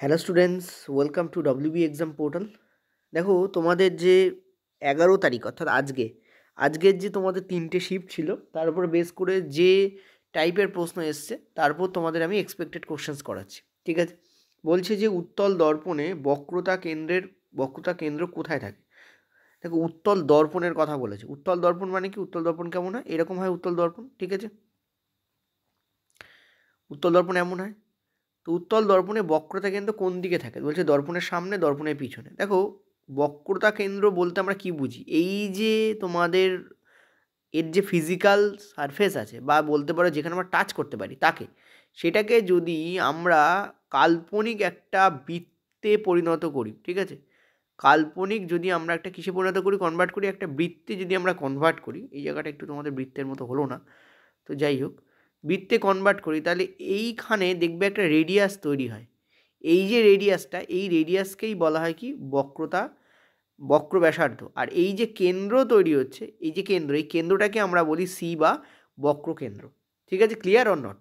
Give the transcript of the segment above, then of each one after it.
Hello students, welcome to WB exam portal. দেখো, তোমাদের যে 11 তারিখ অর্থাৎ আজকের যে তোমাদের 3টে শিফট ছিল, তার উপর বেস করে যে টাইপের প্রশ্ন এসছে তার উপর তোমাদের আমি এক্সপেক্টেড কোশ্চেন্স করাচ্ছি। ঠিক আছে? বলছে যে উত্তল দর্পণে বক্রতা কেন্দ্র কোথায় থাকে। দেখো, উত্তল দর্পণের কথা বলেছে। উত্তল দর্পণ মানে কি? উত্তল দর্পণ কেমন হয়? এরকম হয় উত্তল দর্পণ। ঠিক আছে? উত্তল দর্পণ এমন হয়। তো উত্তল দর্পণে বক্রতা কেন্দ্র কোন দিকে থাকে? বলছে দর্পণের সামনে, দর্পণের পিছনে। দেখো, বক্রতা কেন্দ্র বলতে আমরা কি বুঝি? এই যে তোমাদের এর যে ফিজিক্যাল সারফেস আছে, বা বলতে পারো যেখানে আমরা টাচ করতে পারি তাকে, সেটাকে যদি আমরা কাল্পনিক একটা বৃত্তে পরিণত করি, ঠিক আছে, কাল্পনিক যদি আমরা একটা কিসে পরিণত করি, কনভার্ট করি, একটা বৃত্তে যদি আমরা কনভার্ট করি, এই জায়গাটা একটু তোমাদের বৃত্তের মতো হলো না, তো যাই হোক, বৃত্তে কনভার্ট করি, তাহলে এইখানে দেখবে একটা রেডিয়াস তৈরি হয়। এই যে রেডিয়াসটা, এই রেডিয়াসকেই বলা হয় কি? বক্র ব্যাসার্ধ। আর এই যে কেন্দ্র তৈরি হচ্ছে, এই যে কেন্দ্র, এই কেন্দ্রটাকে আমরা বলি সি বা বক্র কেন্দ্র। ঠিক আছে? Clear or not?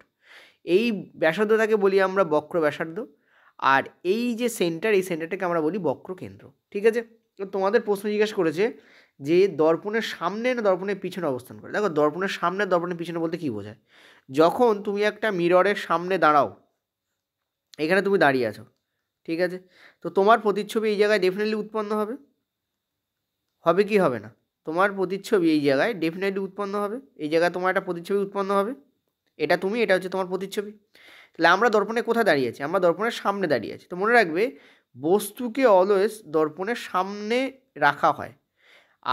এই ব্যাসার্ধটাকে বলি আমরা বক্র ব্যাসার্ধ, আর এই যে সেন্টার, এই সেন্টারটাকে আমরা বলি বক্র কেন্দ্র। ঠিক আছে? তো তোমাদের প্রশ্ন জিজ্ঞাসা করেছে যে দর্পণের সামনে না দর্পণের পিছনে অবস্থান করে। দেখো, দর্পণের সামনে, দর্পণের পিছনে বলতে কী বোঝায়? যখন তুমি একটা মিররের সামনে দাঁড়াও, এখানে তুমি দাঁড়িয়ে আছো, ঠিক আছে, তো তোমার প্রতিচ্ছবি এই জায়গায় ডেফিনেটলি উৎপন্ন হবে। হবে কি হবে না? তোমার প্রতিচ্ছবি এই জায়গায় ডেফিনেটলি উৎপন্ন হবে। এই জায়গায় তোমার একটা প্রতিচ্ছবি উৎপন্ন হবে। এটা তুমি, এটা হচ্ছে তোমার প্রতিচ্ছবি। তাহলে আমরা দর্পণে কোথায় দাঁড়িয়ে আছি? আমরা দর্পণের সামনে দাঁড়িয়ে আছি। তো মনে রাখবে, বস্তুকে অলওয়েজ দর্পণের সামনে রাখা হয়।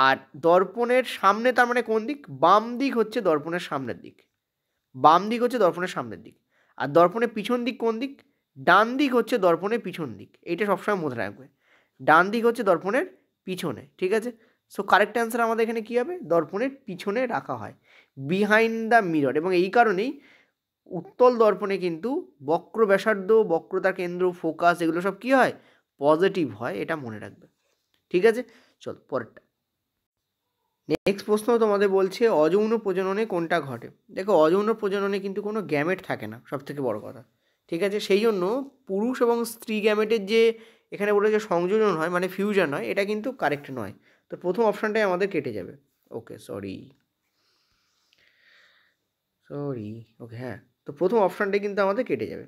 আর দর্পণের সামনে তার মানে কোন দিক? বাম দিক হচ্ছে দর্পণের সামনের দিক। বাম দিক হচ্ছে দর্পণের সামনের দিক। আর দর্পণের পিছন দিক কোন দিক? ডান দিক হচ্ছে দর্পণের পিছন দিক। এইটা সবসময় মনে রাখবে। ডান দিক হচ্ছে দর্পণের পিছনে। ঠিক আছে? সো কারেক্ট অ্যান্সার আমাদের এখানে কী হবে? দর্পণের পিছনে রাখা হয়, বিহাইন্ড দ্য মিরর। এবং এই কারণেই উত্তল দর্পণে কিন্তু বক্র ব্যাসার্ধ, বক্রতা কেন্দ্র, ফোকাস, এগুলো সব কী হয়? পজিটিভ হয়। এটা মনে রাখবে। ঠিক আছে? চল পরেরটা। নেক্সট প্রশ্ন তোমাদের বলছে অযৌন প্রজননে কোনটা ঘটে। দেখো, অযৌন প্রজননে কিন্তু কোনো গ্যামেট থাকে না, সবথেকে বড় কথা। ঠিক আছে? সেই জন্য পুরুষ এবং স্ত্রী গ্যামেটের যে এখানে বলে যে সংযোজন হয়, মানে ফিউশন হয়, এটা কিন্তু কারেক্ট নয়। তো প্রথম অপশানটাই আমাদের কেটে যাবে। ওকে, সরি, ওকে, হ্যাঁ, তো প্রথম অপশানটাই কিন্তু আমাদের কেটে যাবে।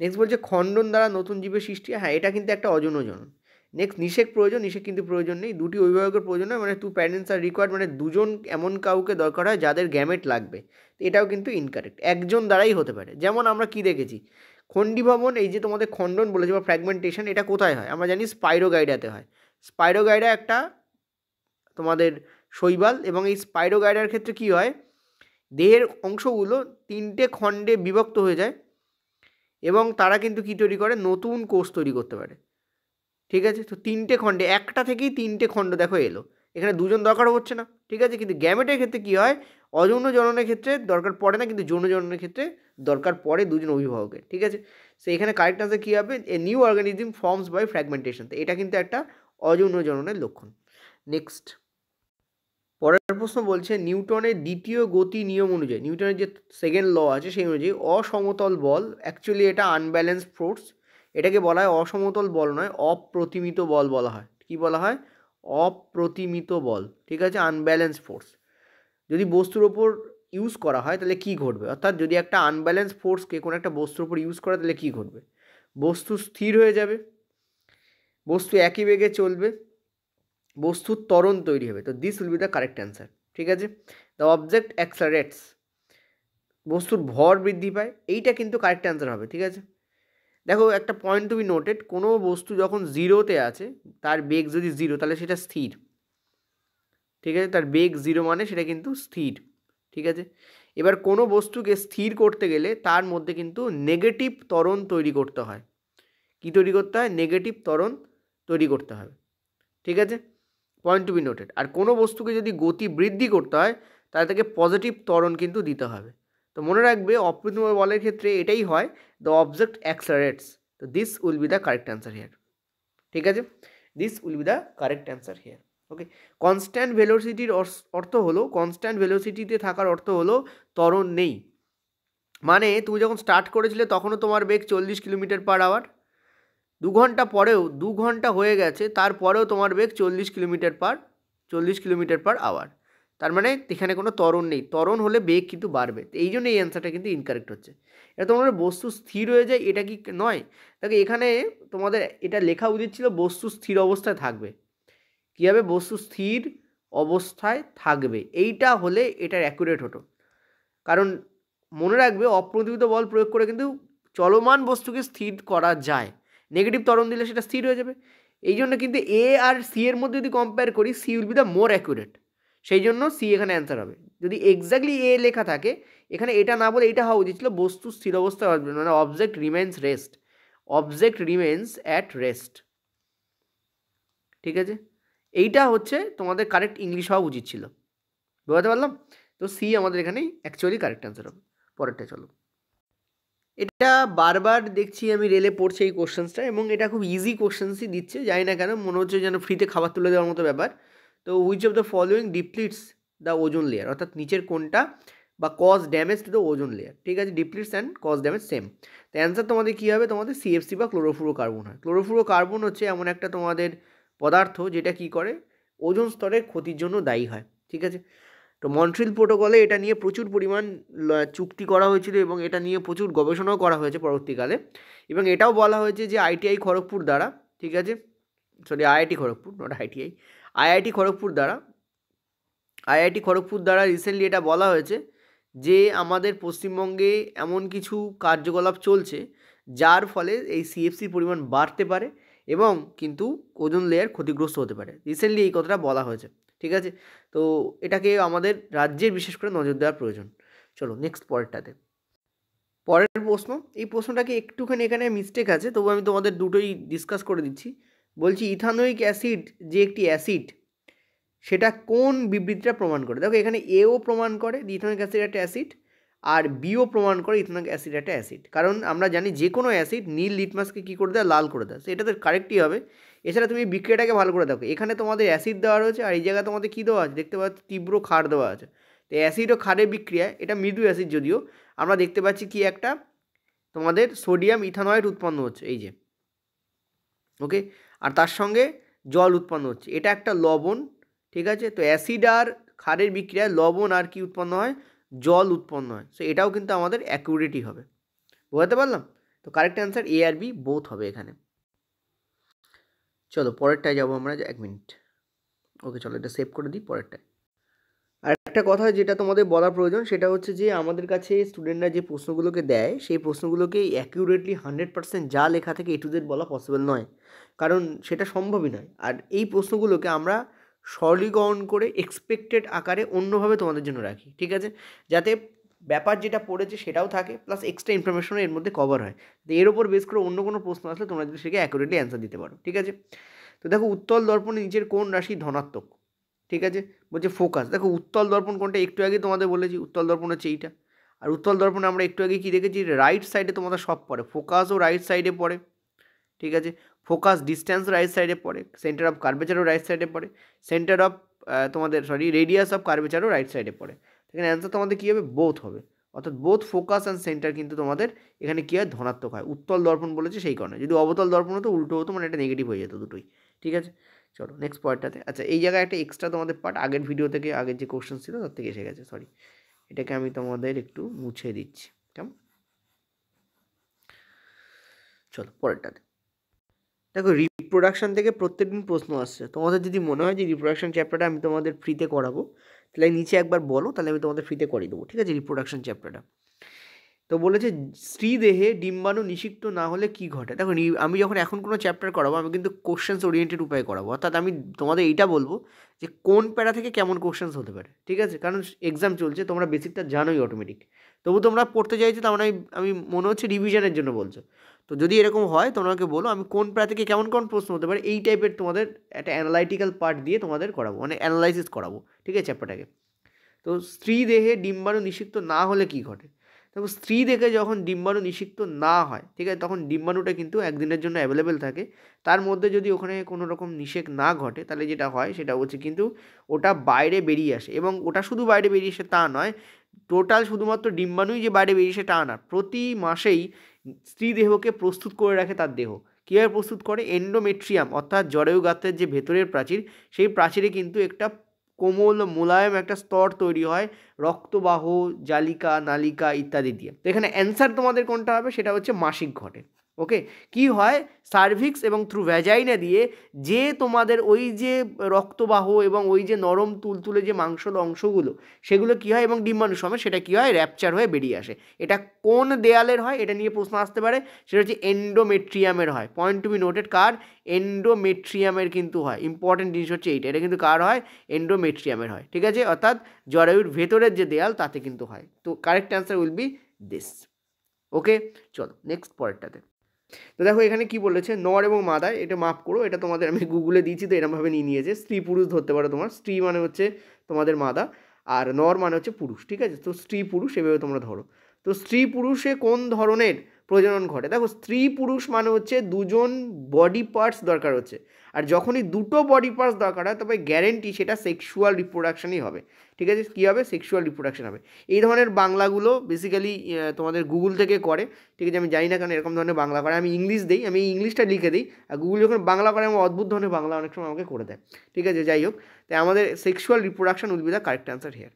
নেক্সট বলছে খণ্ডন দ্বারা নতুন জীবের সৃষ্টি। হ্যাঁ, এটা কিন্তু একটা অযৌন জনন। নেক্সট, নিষেক প্রয়োজন। নিষেক কিন্তু প্রয়োজন নেই। দুটি অভিভাবকের প্রয়োজন হয়, মানে টু প্যারেন্টস আর রিকোয়ার্ড, মানে দুজন এমন কাউকে দরকার হয় যাদের গ্যামেট লাগবে। তো এটাও কিন্তু ইনকারেক্ট। একজন দ্বারাই হতে পারে। যেমন আমরা কি দেখেছি, খণ্ডীভবন, এই যে তোমাদের খণ্ডন বলেছে বা ফ্র্যাগমেন্টেশন, এটা কোথায় হয়? আমরা জানি স্পাইরোগাইডাতে হয়। স্পাইরোগাইডা একটা তোমাদের শৈবাল, এবং এই স্পাইরোগাইডার ক্ষেত্রে কী হয়? দেহের অংশগুলো 3টে খণ্ডে বিভক্ত হয়ে যায়, এবং তারা কিন্তু কী তৈরি করে? নতুন কোষ তৈরি করতে পারে। ঠিক আছে? তো 3টে খণ্ডে, একটা থেকেই 3টে খণ্ড দেখো এলো। এখানে দুজন দরকার হচ্ছে না। ঠিক আছে? কিন্তু গ্যামেটের ক্ষেত্রে কী হয়? অযৌন জননের ক্ষেত্রে দরকার পড়ে না, কিন্তু যৌন জননের ক্ষেত্রে দরকার পড়ে দুজন অভিভাবকের। ঠিক আছে? সো এখানে কারেক্ট আনসার কী হবে? A new organism forms by fragmentation. তো এটা কিন্তু একটা অযৌন জননের লক্ষণ। নেক্সট, পরের প্রশ্ন বলছে নিউটনের দ্বিতীয় গতি নিয়ম অনুযায়ী, নিউটনের যে সেকেন্ড ল আছে সেই অনুযায়ী অসমতল বল, অ্যাকচুয়ালি এটা আনব্যালেন্সড ফোর্স, এটাকে বলা হয় অসমতল বল নয়, অপ্রতিমিত বল বলা হয়। কি বলা হয়? অপ্রতিমিত বল। ঠিক আছে? আনব্যালেন্সড ফোর্স যদি বস্তুর ওপর ইউজ করা হয় তাহলে কি ঘটবে? অর্থাৎ যদি একটা আনব্যালেন্স ফোর্সকে কোনো একটা বস্তুর ওপর ইউজ করা, তাহলে কি ঘটবে? বস্তু স্থির হয়ে যাবে, বস্তু একই বেগে চলবে, বস্তুর ত্বরণ তৈরি হবে। তো this will be the correct answer. ঠিক আছে? দ্য অবজেক্ট অ্যাক্সলারেটস, বস্তুর ভর বৃদ্ধি পায়, এইটা কিন্তু কারেক্ট অ্যান্সার হবে। ঠিক আছে? দেখো, একটা পয়েন্ট তুমি নোটেড, কোনো বস্তু যখন জিরোতে আছে, তার বেগ যদি জিরো, তাহলে সেটা স্থির। ঠিক আছে? তার বেগ জিরো মানে সেটা কিন্তু স্থির। ঠিক আছে? এবার কোনো বস্তুকে স্থির করতে গেলে তার মধ্যে কিন্তু নেগেটিভ ত্বরণ তৈরি করতে হয়। কি তৈরি করতে হয়? নেগেটিভ ত্বরণ তৈরি করতে হবে। ঠিক আছে? Point to be noted. আর কোনো বস্তুকে যদি গতি বৃদ্ধি করতে হয়, তাহলে তাকে পজিটিভ ত্বরণ কিন্তু দিতে হবে। তো মনে রাখবে, অপ্রতিম বলের ক্ষেত্রে এটাই হয়, দ্য অবজেক্ট অ্যাক্সলারেটস। তো this will be the correct answer here. ঠিক আছে? This will be the correct answer here. Okay, constant ভেলোসিটির অর্থ হলো, কনস্ট্যান্ট ভেলোসিটিতে থাকার অর্থ হলো ত্বরণ নেই। মানে তুমি যখন স্টার্ট করেছিলে তখনও তোমার বেগ 40 কিলোমিটার পার আওয়ার, 2 ঘন্টা পরেও 2 ঘন্টা হয়ে গেছে, তারপরেও তোমার বেগ 40 কিলোমিটার পার আওয়ার। তার মানে এখানে কোনো ত্বরণ নেই, ত্বরণ হলে বেগ কিন্তু বাড়বে। তো এই জন্য এই অ্যান্সারটা কিন্তু ইনকারেক্ট হচ্ছে। এটা তোমাদের বস্তু স্থির হয়ে যায়, এটা কি নয়? দেখো এখানে তোমাদের এটা লেখা উচিত ছিল বস্তু স্থির অবস্থায় থাকবে। কী হবে? বস্তু স্থির অবস্থায় থাকবে, এইটা হলে এটার অ্যাকুরেট হতো। কারণ মনে রাখবে অপ্রতিহিত বল প্রয়োগ করে কিন্তু চলমান বস্তুকে স্থির করা যায়। নেগেটিভ ত্বরণ দিলে সেটা স্থির হয়ে যাবে। এই জন্য কিন্তু এ আর সি এর মধ্যে যদি কম্পেয়ার করি, C will be the more accurate. সেই জন্য সি এখানে অ্যান্সার হবে। যদি এক্স্যাক্টলি এ লেখা থাকে, এখানে এটা না বলে এটা হওয়া উচিত ছিল বস্তু স্থির অবস্থায় আসবে, মানে object remains rest, object remains at rest. ঠিক আছে, এইটা হচ্ছে তোমাদের কারেক্ট ইংলিশ হওয়া উচিত ছিল। বুঝতে পারলাম? তো সি আমাদের এখানেই অ্যাকচুয়ালি কারেক্ট অ্যান্সার হবে। পরেরটা চলো। এটা বারবার দেখছি আমি রেলে পড়ছে এই কোশ্চেন্সটা, এবং এটা খুব ইজি কোশ্চেন্সই দিচ্ছে, জানি না কেন মনে হচ্ছে যেন ফ্রিতে খাবার তুলে দেওয়ার মতো ব্যাপার। তো which of the following depletes the ozone layer, অর্থাৎ নিচের কোনটা বা cause damage to the ozone layer. ঠিক আছে, depletes and cause damage same. তো অ্যান্সার তোমাদের কী হবে? তোমাদের সিএফসি বা ক্লোরোফ্লুরোকার্বন হয়। ক্লোরোফ্লুরোকার্বন হচ্ছে এমন একটা তোমাদের পদার্থ যেটা কী করে, ওজোন স্তরের ক্ষতির জন্য দায়ী হয়। ঠিক আছে, তো মন্ট্রিল প্রোটোকলে এটা নিয়ে প্রচুর পরিমাণ চুক্তি করা হয়েছিল এবং এটা নিয়ে প্রচুর গবেষণাও করা হয়েছে পরবর্তীকালে। এবং এটাও বলা হয়েছে যে আইটিআই খড়গপুর দ্বারা, ঠিক আছে, sorry IIT Kharagpur, not ITI, IIT Kharagpur দ্বারা রিসেন্টলি এটা বলা হয়েছে যে আমাদের পশ্চিমবঙ্গে এমন কিছু কার্যকলাপ চলছে যার ফলে এই সিএফসির পরিমাণ বাড়তে পারে এবং কিন্তু ওজোন লেয়ার ক্ষতিগ্রস্ত হতে পারে। রিসেন্টলি এই কথাটা বলা হয়েছে। ঠিক আছে, তো এটাকে আমাদের রাজ্যের বিশেষ করে নজর দেওয়ার প্রয়োজন। চলো নেক্সট পরেরটাতে। পরের প্রশ্ন, এই প্রশ্নটাকে একটুখানি এখানে মিস্টেক আছে, তবু আমি তোমাদের দুটোই ডিসকাস করে দিচ্ছি। বলছি ইথানোয়িক অ্যাসিড যে একটি অ্যাসিড, সেটা কোন বিবৃতিটা প্রমাণ করে? দেখো এখানে এও প্রমাণ করে ইথানোয়িক অ্যাসিড একটা অ্যাসিড, আর বিও প্রমাণ করে ইথানোয়িক অ্যাসিড একটা অ্যাসিড। কারণ আমরা জানি যে কোনো অ্যাসিড নীল লিটমাসকে কী করে দেয়? লাল করে দেয়। তো এটা তো কারেক্টই হবে। এছাড়া তুমি বিক্রিয়াটাকে ভালো করে দেখো, এখানে তোমাদের অ্যাসিড দেওয়া রয়েছে আর এই জায়গায় তোমাদের কী দেওয়া আছে দেখতে পাচ্ছি? তীব্র ক্ষার দেওয়া আছে। তো অ্যাসিড ও ক্ষারের বিক্রিয়া, এটা মৃদু অ্যাসিড যদিও, আমরা দেখতে পাচ্ছি কি একটা তোমাদের সোডিয়াম ইথানয়েড উৎপন্ন হচ্ছে, এই যে, ওকে, আর তার সঙ্গে জল উৎপন্ন হচ্ছে, এটা একটা লবণ। ঠিক আছে, তো অ্যাসিড আর ক্ষারের বিক্রিয়ায় লবণ আর কি উৎপন্ন হয়? জল উৎপন্ন হয়। সো এটাও কিন্তু আমাদের অ্যাকুরেটই হবে। বুঝতে পারলাম? তো কারেক্ট অ্যান্সার এ আর বি বোথ হবে এখানে। চলো পরেরটায় যাবো আমরা, 1 মিনিট। ওকে চলো এটা সেভ করে দিই, পরেরটায়। আর একটা কথা যেটা তোমাদের বলা প্রয়োজন, সেটা হচ্ছে যে আমাদের কাছে স্টুডেন্টরা যে প্রশ্নগুলোকে দেয়, সেই প্রশ্নগুলোকে অ্যাকিউরেটলি 100% যা লেখা থেকে এ টু জেড বলা পসিবল নয়, কারণ সেটা সম্ভবই নয়। আর এই প্রশ্নগুলোকে আমরা সরলীকরণ করে এক্সপেক্টেড আকারে অন্যভাবে তোমাদের জন্য রাখি। ঠিক আছে, যাতে ব্যাপার যেটা পড়েছে সেটাও থাকে, প্লাস এক্সট্রা ইনফরমেশনও এর মধ্যে কভার হয়। তো এর ওপর বেস করে অন্য কোনো প্রশ্ন আসলে তোমরা যদি সেকে অ্যাকুরেটলি অ্যান্সার দিতে পারো। ঠিক আছে, তো দেখো উত্তল দর্পণে নিচের কোন রাশি ধনাত্মক? ঠিক আছে, বলছে ফোকাস। দেখো উত্তল দর্পণ কোনটা একটু আগে তোমাদের বলেছি, উত্তল দর্পণ হচ্ছে এইটা। আর উত্তল দর্পণে আমরা একটু আগে কী দেখেছি? রাইট সাইডে তোমাদের সব পড়ে, ফোকাসও রাইট সাইডে পড়ে। ঠিক আছে, ফোকাস ডিস্ট্যান্স রাইট সাইডে পড়ে, সেন্টার অফ কার্ভেচারও রাইট সাইডে পড়ে, সেন্টার অফ তোমাদের রেডিয়াস অফ কার্ভেচারও রাইট সাইডে পড়ে। এখানে অ্যান্সার তোমাদের কী হবে? বোথ হবে। অর্থাৎ বোথ ফোকাস অ্যান্ড সেন্টার কিন্তু তোমাদের এখানে কী হয়? ধনাত্মক হয়। উত্তল দর্পণ বলেছে সেই কারণে। যদি অবতল দর্পণ হতো উল্টো হতো, মানে এটা নেগেটিভ হয়ে যেত দুটোই। ঠিক আছে, চলো নেক্সট পয়েন্টটাতে। আচ্ছা এই জায়গায় একটা এক্সট্রা তোমাদের পার্ট আগের ভিডিও থেকে, আগের যে কোশ্চেন ছিল তার থেকে এসে গেছে, সরি, এটাকে আমি তোমাদের একটু মুছে দিচ্ছি। কেমন? চলো পরেরটাতে। দেখো রিপ্রোডাকশান থেকে প্রত্যেকদিন প্রশ্ন আসছে। তোমাদের যদি মনে হয় যে রিপ্রোডাকশান চ্যাপ্টারটা আমি তোমাদের ফ্রিতে করাবো, তাহলে নিচে একবার বলো, তাহলে আমি তোমাদের ফ্রিতে করিয়ে দেবো। ঠিক আছে, রিপ্রোডাকশান চ্যাপ্টারটা। তো বলেছে স্ত্রী দেহে ডিম্বাণু নিষিক্ত না হলে কি ঘটে? দেখো আমি যখন এখন কোনো চ্যাপ্টার করাবো, আমি কিন্তু কোশ্চেন্স ওরিয়েন্টেড উপায়ে করাবো। অর্থাৎ আমি তোমাদের এইটা বলবো যে কোন প্যারা থেকে কেমন কোশ্চেন্স হতে পারে। ঠিক আছে, কারণ এক্সাম চলছে, তোমরা বেসিকটা জানোই অটোমেটিক, তবু তোমরা পড়তে চাইছো, তার মানে আমি মনে হচ্ছে রিভিশনের জন্য বলছো। তো যদি এরকম হয় তোমাকে বলো আমি কোন প্যারা থেকে কেমন কোন প্রশ্ন হতে পারে, এই টাইপের তোমাদের একটা অ্যানালাইটিক্যাল পার্ট দিয়ে তোমাদের করাবো, মানে অ্যানালাইসিস করাবো। ঠিক আছে, চ্যাপ্টারটাকে। তো স্ত্রী দেহে ডিম্বাণু নিষিক্ত না হলে কি ঘটে? দেখো স্ত্রী দেখে যখন ডিম্বাণু নিষিক্ত না হয়, ঠিক আছে, তখন ডিম্বাণুটা কিন্তু একদিনের জন্য অ্যাভেলেবেল থাকে। তার মধ্যে যদি ওখানে কোনো রকম নিষেক না ঘটে, তাহলে যেটা হয় সেটা হচ্ছে কিন্তু ওটা বাইরে বেরিয়ে আসে। এবং ওটা শুধু বাইরে বেরিয়ে আসে তা নয়, টোটাল শুধুমাত্র ডিম্বাণুই যে বাইরে বেরিয়ে আসে তা না, প্রতি মাসেই স্ত্রী দেহকে প্রস্তুত করে রাখে তার দেহ। কীভাবে প্রস্তুত করে? এন্ডোমেট্রিয়াম অর্থাৎ জরায়ু গাত্রের যে ভেতরের প্রাচীর, সেই প্রাচীরে কিন্তু একটা কোমল মোলায়েম একটা স্তর তৈরি হয় রক্তবাহ, জালিকা, নালিকা ইত্যাদি দিয়ে। তো এখানে অ্যান্সার তোমাদের কোনটা হবে? সেটা হচ্ছে মাসিক ঘটে। ওকে, কি হয়? সার্ভিক্স এবং থ্রু ভ্যাজাইনা দিয়ে যে তোমাদের ওই যে রক্তবাহ এবং ওই যে নরম তুলতুলে যে মাংসল অংশগুলো, সেগুলো কী হয় এবং ডিম্বাণু সময় সেটা কী হয়? র্যাপচার হয়ে বেরিয়ে আসে। এটা কোন দেয়ালের হয়? এটা নিয়ে প্রশ্ন আসতে পারে। সেটা হচ্ছে এন্ডোমেট্রিয়ামের হয়। পয়েন্ট টু বি নোটেড, কার? এন্ডোমেট্রিয়ামের কিন্তু হয়। ইম্পর্টেন্ট জিনিস হচ্ছে এইটা, এটা কিন্তু কার হয়? এন্ডোমেট্রিয়ামের হয়। ঠিক আছে, অর্থাৎ জরায়ুর ভেতরের যে দেয়াল তাতে কিন্তু হয়। তো correct answer will be this. Okay, চলো নেক্সট পরেরটাতে। তো দেখো এখানে কি বলেছে, নর এবং মাদা, এটা মাফ করো, এটা তোমাদের আমি গুগলে দিয়েছি তো এরমভাবে নিয়ে নিয়েছে। স্ত্রী পুরুষ ধরতে পারো তোমার। স্ত্রী মানে হচ্ছে তোমাদের মাদা, আর নর মানে হচ্ছে পুরুষ। ঠিক আছে, তো স্ত্রী পুরুষ এভাবে তোমরা ধরো। তো স্ত্রী পুরুষে কোন ধরনের প্রজনন ঘটে? দেখো স্ত্রী পুরুষ মানে হচ্ছে দুজন বডি পার্টস দরকার হচ্ছে, আর যখনই দুটো বডি পার্টস দরকার হয় তবে গ্যারেন্টি সেটা সেক্সুয়াল রিপ্রোডাকশনই হবে। ঠিক আছে, কী হবে? সেক্সুয়াল রিপ্রোডাকশন হবে। এই ধরনের বাংলাগুলো বেসিক্যালি তোমাদের গুগল থেকে করে। ঠিক আছে, আমি জানি না কেন এরকম ধরনের বাংলা করে, আমি ইংলিশ দিই, আমি ইংলিশটা লিখে দিই, আর গুগল যখন বাংলা করে আমার অদ্ভুত ধরনের বাংলা অনেক সময় আমাকে করে দেয়। ঠিক আছে, যাই হোক, তাই আমাদের sexual reproduction will be the correct answer here.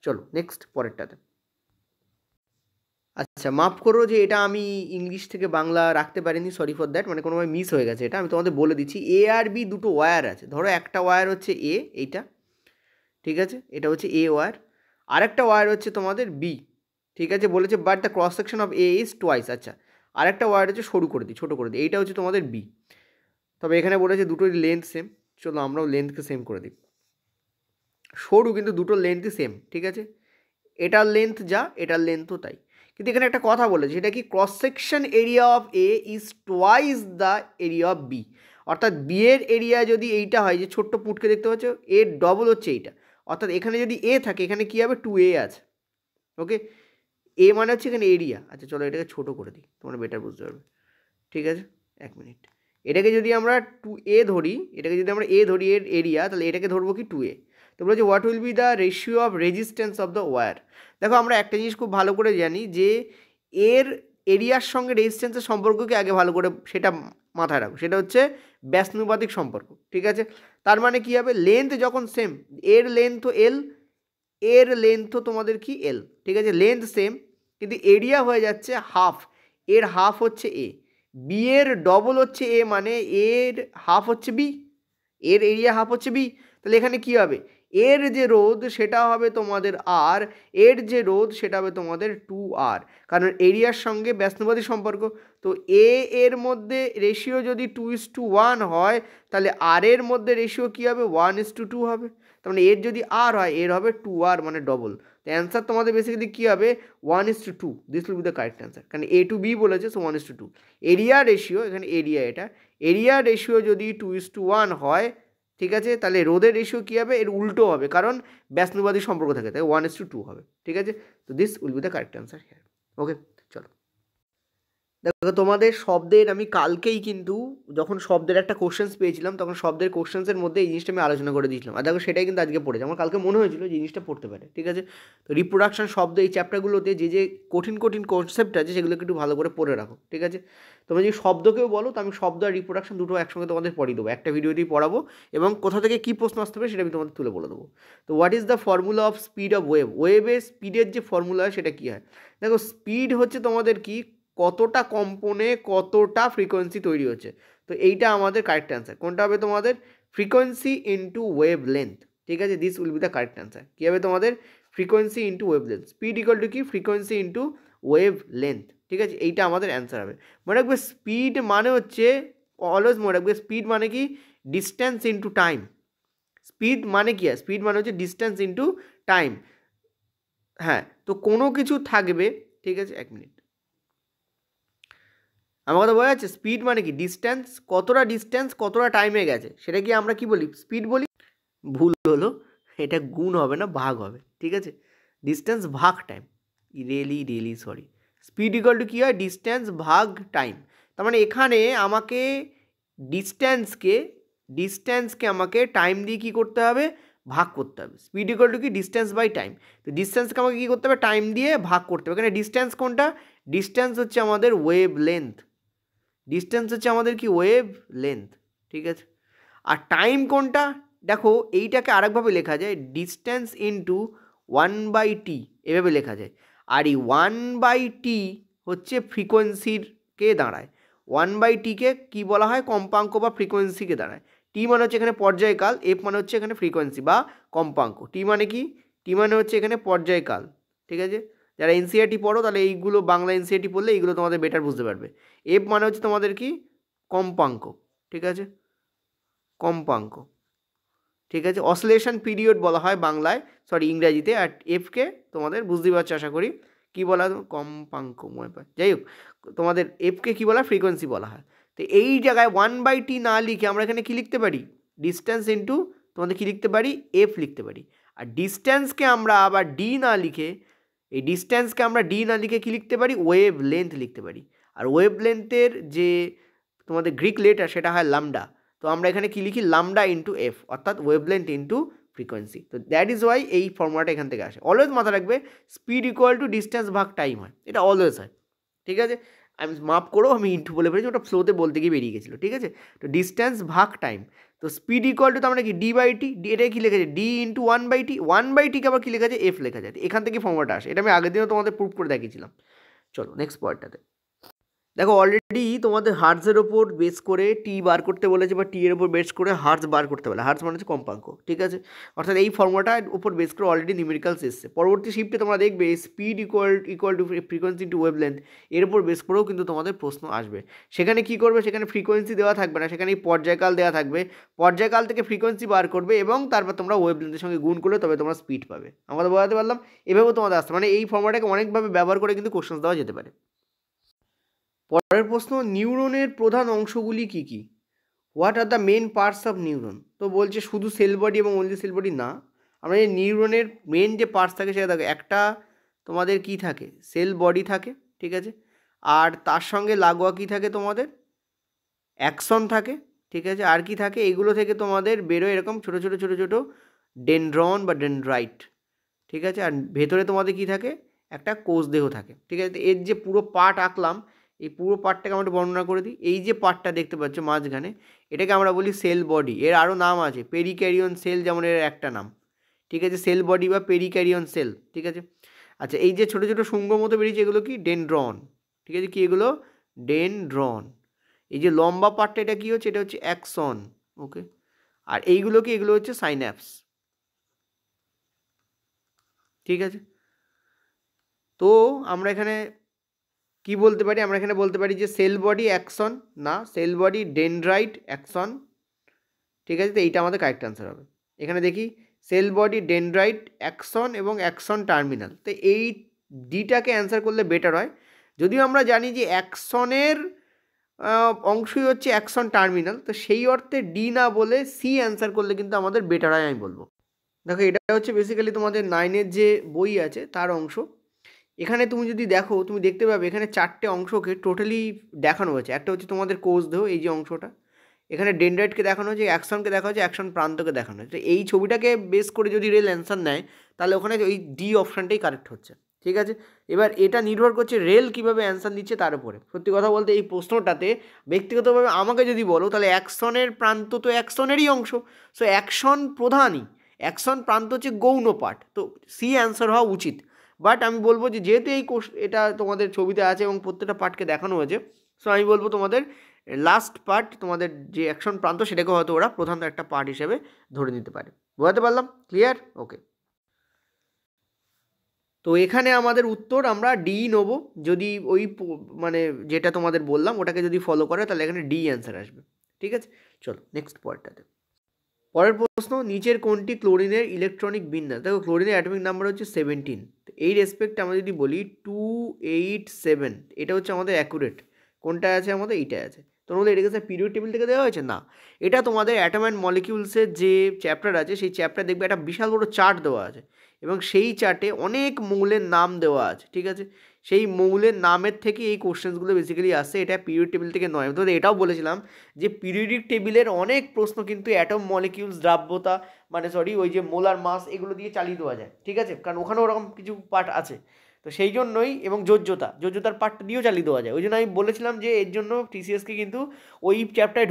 চলো নেক্সট পরেরটাতে। আচ্ছা মাফ করো যে এটা আমি ইংলিশ থেকে বাংলা রাখতে পারিনি, সরি ফর দ্যাট, মানে কোনোভাবে মিস হয়ে গেছে। এটা আমি তোমাদের বলে দিচ্ছি, এ আর বি দুটো ওয়্যার আছে। ধরো একটা ওয়্যার হচ্ছে এ, এইটা, ঠিক আছে, এটা হচ্ছে এ ওয়্যার, আরেকটা ওয়্যার হচ্ছে তোমাদের বি। ঠিক আছে, বলেছে but the cross section of A is twice. আচ্ছা, আরেকটা ওয়্যার হচ্ছে সরু করে দিই, ছোটো করে দিই, এইটা হচ্ছে তোমাদের বি। তবে এখানে বলেছে দুটোর লেন্থ সেম, চলো আমরাও লেন্থকে সেম করে দিই। সরু কিন্তু দুটোর লেন্থই সেম। ঠিক আছে, এটার লেন্থ যা, এটার লেন্থও তাই। কিন্তু এখানে একটা কথা বলেছে, সেটা কি? Cross section area of A is twice the area of B. অর্থাৎ বি এর এরিয়া যদি এইটা হয়, যে ছোট্ট পুটকে দেখতে পাচ্ছ, এর ডবল হচ্ছে এইটা। অর্থাৎ এখানে যদি এ থাকে, এখানে কী হবে? 2a আছে। ওকে, এ মানে হচ্ছে এখানে এরিয়া। আচ্ছা চলো এটাকে ছোটো করে দিই, তোমরা বেটার বুঝতে পারবে। ঠিক আছে, এক মিনিট। এটাকে যদি আমরা 2a ধরি, এটাকে যদি আমরা এ ধরি এর এরিয়া, তাহলে এটাকে ধরবো কি? 2a। তো বলছি what will be the ratio of resistance of the wire. দেখো আমরা একটা জিনিস খুব ভালো করে জানি, যে এর এরিয়ার সঙ্গে রেজিস্ট্যান্সের সম্পর্ককে আগে ভালো করে সেটা মাথায় রাখো, সেটা হচ্ছে ব্যাসনুপাতিক সম্পর্ক। ঠিক আছে, তার মানে কী হবে? লেন্থ যখন সেম, এর লেন্থও এল, এর লেন্থও তোমাদের কি? এল। ঠিক আছে, লেন্থ সেম, কিন্তু এরিয়া হয়ে যাচ্ছে হাফ, এর হাফ হচ্ছে এ, বি এর ডবল হচ্ছে এ, মানে এর হাফ হচ্ছে বি, এর এরিয়া হাফ হচ্ছে বি। তাহলে এখানে কি হবে? এর যে রোধ সেটা হবে তোমাদের আর, এর যে রোধ সেটা হবে তোমাদের 2r, কারণ এরিয়ার সঙ্গে ব্যস্তানুপাতিক সম্পর্ক। তো এ এর মধ্যে রেশিও যদি 2:1 হয়, তাহলে আর এর মধ্যে রেশিও কী হবে? 1:2 হবে। তার মানে এর যদি আর হয়, এর হবে 2r, মানে ডবল। তো অ্যান্সার তোমাদের বেসিক্যালি কী হবে? 1:2। This will be the correct answer, কারণ এ টু বি বলেছে, সো 1:2। এরিয়া রেশিও, এখানে এরিয়া, এটা এরিয়া রেশিও যদি 2:1 হয়, ঠিক আছে, তাহলে রোধের রেশিও কী হবে? এর উল্টো হবে, কারণ ব্যস্তানুপাতিক সম্পর্ক থাকে, তাই 1:2 হবে। ঠিক আছে, তো this will be the correct answer here. Okay, চলো দেখো তোমাদের শব্দের আমি কালকেই কিন্তু যখন শব্দের একটা কোশ্চেন্স পেয়েছিলাম, তখন শব্দের কোশ্চেন্সের মধ্যে এই জিনিসটা আমি আলোচনা করে দিয়েছিলাম, আর দেখো সেটাই কিন্তু আজকে পড়েছে। আমার কালকে মনে হয়েছিল যে জিনিসটা পড়তে পারে। ঠিক আছে, তো রিপ্রোডাকশন শব্দ এই চ্যাপ্টারগুলোতে যে যে কঠিন কঠিন কনসেপ্ট আছে সেগুলোকে একটু ভালো করে পড়ে রাখো। ঠিক আছে, তোমরা যদি শব্দকেও বলো, তো আমি শব্দ আর রিপ্রোডাকশন দুটো একসঙ্গে তোমাদের পড়িয়ে দেবো, একটা ভিডিওতেই পড়াবো, এবং কোথা থেকে কী প্রশ্ন আসতে পারে সেটা আমি তোমাদের তুলে বলে দেবো। তো what is the formula of speed of wave? ওয়েভের স্পিডের যে ফর্মুলা হয় সেটা কী হয়? দেখো স্পিড হচ্ছে তোমাদের কি? কতটা কম্পনে কতটা ফ্রিকোয়েন্সি তৈরি হচ্ছে। তো এইটা আমাদের কারেক্ট অ্যান্সার। কোনটা হবে তোমাদের? Frequency into wavelength. ঠিক আছে, this will be the correct answer. কী হবে তোমাদের? Frequency into wavelength. Speed equal to কি? Frequency into wavelength. ঠিক আছে, এইটা আমাদের অ্যান্সার হবে। মনে রাখবে স্পিড মানে হচ্ছে, অলওয়েজ মনে রাখবে স্পিড মানে কি? Distance into time. স্পিড মানে কি? স্পিড মানে হচ্ছে ডিস্ট্যান্স ইন্টু টাইম। হ্যাঁ, তো কোনো কিছু থাকবে, ঠিক আছে, এক মিনিট, আমার কথা বোঝা যাচ্ছে? স্পিড মানে কি? ডিস্ট্যান্স কতটা টাইমে গেছে, সেটা কি আমরা কি বলি? স্পিড বলি। ভুল হলো, এটা গুণ হবে না, ভাগ হবে। ঠিক আছে, ডিস্ট্যান্স ভাগ time. Really sorry. Speed equal to কী হয়? ডিস্ট্যান্স ভাগ টাইম। তার মানে এখানে আমাকে ডিস্ট্যান্সকে আমাকে টাইম দিয়ে কী করতে হবে? ভাগ করতে হবে। স্পিড ইকুয়াল টু কি? Distance by time. তো ডিস্ট্যান্সকে আমাকে কী করতে হবে? টাইম দিয়ে ভাগ করতে হবে। এখানে ডিস্ট্যান্স কোনটা? ডিস্ট্যান্স হচ্ছে আমাদের ওয়েভ লেন্থ। ডিস্টেন্স হচ্ছে আমাদের কি ওয়েভ লেন্থ, ঠিক আছে। আর টাইম কোনটা, দেখো এইটাকে আরেকভাবে লেখা যায় ডিস্টেন্স ইন্টু 1/t, এভাবে লেখা যায়। আর এই 1/t হচ্ছে ফ্রিকোয়েন্সিকে দাঁড়ায়। 1/tকে কী বলা হয়, কম্পাঙ্ক বা ফ্রিকোয়েন্সিকে দাঁড়ায়। টি মানে হচ্ছে এখানে পর্যায়কাল, এফ মানে হচ্ছে এখানে ফ্রিকোয়েন্সি বা কম্পাঙ্ক। টি মানে কি, টি মানে হচ্ছে এখানে পর্যায়কাল, ঠিক আছে। যারা এনসিআরটি পড়ো তাহলে এইগুলো বাংলা এনসিআরটি পড়লে এইগুলো তোমাদের বেটার বুঝতে পারবে। এফ মানে হচ্ছে তোমাদের কি কম্পাঙ্ক, ঠিক আছে, কম্পাঙ্ক, ঠিক আছে। অসিলেশন পিরিয়ড বলা হয় বাংলায়, সরি ইংরাজিতে। আর এফকে তোমাদের বুঝতে পারছো আশা করি, কী বলা, কম্পাঙ্ক মনে পায়। যাই হোক, তোমাদের এফকে কী বলা, ফ্রিকোয়েন্সি বলা হয়। তো এই জায়গায় 1/t না লিখে আমরা এখানে কী লিখতে পারি, ডিস্টেন্স ইন্টু তোমাদের কী লিখতে পারি, এফ লিখতে পারি। আর ডিস্টেন্সকে আমরা আবার ডি না লিখে, এই ডিস্টেন্সকে আমরা ডি না লিখে কী লিখতে পারি, ওয়েভ লেন্থ লিখতে পারি। আর ওয়েভ লেন্থের যে তোমাদের গ্রিক লেটার সেটা হয় লামডা। তো আমরা এখানে কী লিখি, লামডা ইন্টু এফ, অর্থাৎ ওয়েভলেন্থ ইন্টু ফ্রিকোয়েন্সি। তো দ্যাট ইজ ওয়াই এই ফর্মুলাটা এখান থেকে আসে। অলওয়েজ মাথা রাখবে স্পিড ইকুয়াল টু ডিস্টেন্স ভাগ টাইম হয়, এটা অলওয়েজ হয়, ঠিক আছে। আমি মাপ করো, আমি ইন্টু বলে ফেলেছি, ওটা ফ্লোতে বলতে গিয়ে বেরিয়ে গেছিলো, ঠিক আছে। তো ডিস্টেন্স ভাগ টাইম, তো স্পিড ইকুয়াল টু তো আমরা কি ডি/টি, এটাই কী লেখা যায়, ডি ইন্টু 1/t, 1/tকে আবার কী লেখা যায়, এফ লেখা যায়। এখান থেকে ফর্মুলাটা আসে, এটা আমি আগের দিনও তোমাদের প্রুভ করে দেখিয়েছিলাম। চলো নেক্সট পয়েন্টটাতে দেখো, অলরেডি তোমাদের হার্টসের ওপর বেস করে টি বার করতে বলেছে, বা টি এর ওপর বেস করে হার্টস বার করতে বলে। হার্টস মানে হচ্ছে কম্পাঙ্ক, ঠিক আছে। অর্থাৎ এই ফর্মুলাটার উপর বেস করে অলরেডি নিউমেরিক্যালস এসছে। পরবর্তী শিফটে তোমরা দেখবে speed equal to frequency to wavelength, এর উপর বেস করেও কিন্তু তোমাদের প্রশ্ন আসবে। সেখানে কি করবে, সেখানে ফ্রিকোয়েন্সি দেওয়া থাকবে না, সেখানে এই পর্যায়কাল দেওয়া থাকবে। পর্যায়কাল থেকে ফ্রিকোয়েন্সি বার করবে এবং তারপর তোমরা ওয়েভলেন্থের সঙ্গে গুণ করলে তবে তোমরা স্পিড পাবে। আমরা বোঝাতে পারলাম, এভাবেও তোমাদের আসতে মানে এই ফর্মুলাটাকে অনেকভাবে ব্যবহার করে কিন্তু কোশ্চেন দেওয়া যেতে পারে। পরের প্রশ্ন, নিউরনের প্রধান অংশগুলি কি কি, what are the main parts of neuron. তো বলছে শুধু সেল বডি এবং অনলি সেল বডি না, আমরা এই নিউরনের মেন যে পার্টস থাকে সেটা থাকে, একটা তোমাদের কি থাকে, সেল বডি থাকে, ঠিক আছে। আর তার সঙ্গে লাগোয়া কি থাকে, তোমাদের অ্যাক্সন থাকে, ঠিক আছে। আর কি থাকে, এগুলো থেকে তোমাদের বেরোয় এরকম ছোটো ছোটো ছোটো ছোটো ডেনড্রন বা ডেনড্রাইট, ঠিক আছে। আর ভেতরে তোমাদের কি থাকে, একটা কোষ দেহ থাকে, ঠিক আছে। এর যে পুরো পার্ট আঁকলাম, এই পুরো পার্টটাকে আমরা বর্ণনা করে দিই। এই যে পার্টটা দেখতে পাচ্ছ মাঝখানে, এটাকে আমরা বলি সেল বডি। এর আরও নাম আছে, পেরিক্যারিয়ন সেল যেমন এর একটা নাম, ঠিক আছে, সেল বডি বা পেরিক্যারিয়ন সেল, ঠিক আছে। আচ্ছা, এই যে ছোটো ছোটো শুঙ্গ মতো বেরিয়েছে এগুলো কি, ডেনড্রন, ঠিক আছে। কি এগুলো, ডেনড্রন। এই যে লম্বা পার্টটা এটা কী হচ্ছে, এটা হচ্ছে অ্যাক্সন, ওকে। আর এইগুলো কি, এগুলো হচ্ছে সাইন্যাপস, ঠিক আছে। তো আমরা এখানে কি বলতে পারি, আমরা এখানে বলতে পারি যে সেল বডি অ্যাকশন না, সেল বডি ডেনড্রাইট অ্যাকশন, ঠিক আছে। তো এইটা আমাদের কারেক্ট অ্যান্সার হবে। এখানে দেখি সেল বডি ডেনড্রাইট অ্যাকশন এবং অ্যাকশন টার্মিনাল, তো এই ডিটাকে অ্যান্সার করলে বেটার হয়। যদিও আমরা জানি যে অ্যাকশনের অংশই হচ্ছে অ্যাকশন টার্মিনাল, তো সেই অর্থে ডি না বলে সি অ্যান্সার করলে কিন্তু আমাদের বেটার হয় আমি বলবো। দেখো, এটা হচ্ছে বেসিক্যালি তোমাদের 9-এর যে বই আছে তার অংশ। এখানে তুমি যদি দেখো, তুমি দেখতে পাবে এখানে 4টে অংশকে টোটালি দেখানো হয়েছে। একটা হচ্ছে তোমাদের কোষ দেহ, এই যে অংশটা, এখানে ডেনড্রাইটকে দেখানো হয়েছে, অ্যাকশনকে দেখা হয়েছে, অ্যাকশন প্রান্তকে দেখানো হয়েছে। এই ছবিটাকে বেস করে যদি রেল অ্যান্সার নেয় তাহলে ওখানে ওই ডি অপশানটাই কারেক্ট হচ্ছে, ঠিক আছে। এবার এটা নির্ভর করছে রেল কীভাবে অ্যান্সার দিচ্ছে তার উপরে। সত্যি কথা বলতে এই প্রশ্নটাতে ব্যক্তিগতভাবে আমাকে যদি বলো তাহলে অ্যাকশনের প্রান্ত তো অ্যাকশনেরই অংশ, সো অ্যাকশন প্রধানই, অ্যাকশন প্রান্ত হচ্ছে গৌণ পার্ট, তো সি অ্যান্সার হওয়া উচিত। বাট আমি বলবো যে যেহেতু এই এটা তোমাদের ছবিতে আছে এবং প্রত্যেকটা পার্টকে দেখানো হয়েছে, সো আমি বলবো তোমাদের লাস্ট পার্ট, তোমাদের যে অ্যাকশন প্রান্ত সেটাকে হয়তো ওরা প্রধান একটা পার্ট হিসেবে ধরে নিতে পারে। বোঝাতে পারলাম, ক্লিয়ার, ওকে। তো এখানে আমাদের উত্তর আমরা ডি নেবো, যদি ওই মানে যেটা তোমাদের বললাম ওটাকে যদি ফলো করে তাহলে এখানে ডি অ্যান্সার আসবে, ঠিক আছে। চলো নেক্সট পয়েন্টটাতে। পরের প্রশ্ন, নিচের কোনটি ক্লোরিনের ইলেকট্রনিক বিন্যাস। দেখো, ক্লোরিনের অ্যাটমিক নাম্বার হচ্ছে 17। এই রেসপেক্টে আমরা যদি বলি 287, এটা হচ্ছে আমাদের অ্যাকুরেট। কোনটা আছে আমাদের, এইটা আছে। তোমার মধ্যে এটাকে পিরিয়ড টেবিল থেকে দেওয়া হয়েছে না, এটা তোমাদের অ্যাটম অ্যান্ড মলিকিউলসের যে চ্যাপ্টার আছে সেই চ্যাপ্টার দেখবে একটা বিশাল বড় চার্ট দেওয়া আছে এবং সেই চার্টে অনেক মৌলের নাম দেওয়া আছে, ঠিক আছে। সেই মৌলের নামের থেকে এই কোশ্চেন্সগুলো বেসিক্যালি আসছে, এটা পিরিয়ড টেবিল থেকে নয়। তো এটাও বলেছিলাম যে পিরিয়ডিক টেবিলের অনেক প্রশ্ন কিন্তু অ্যাটম মলিকিউলস দ্রাব্যতা মানে ওই যে মোলার মাস এগুলো দিয়ে চালিয়ে দেওয়া যায়, ঠিক আছে, কারণ ওখানে ওরকম কিছু পার্ট আছে। তো সেই জন্যই, এবং যোজ্যতার পার্টটা দিয়েও চালিয়ে দেওয়া যায়। ওই জন্য আমি বলেছিলাম যে এর জন্য টিসিএসকে কিন্তু ওই চ্যাপ্টারে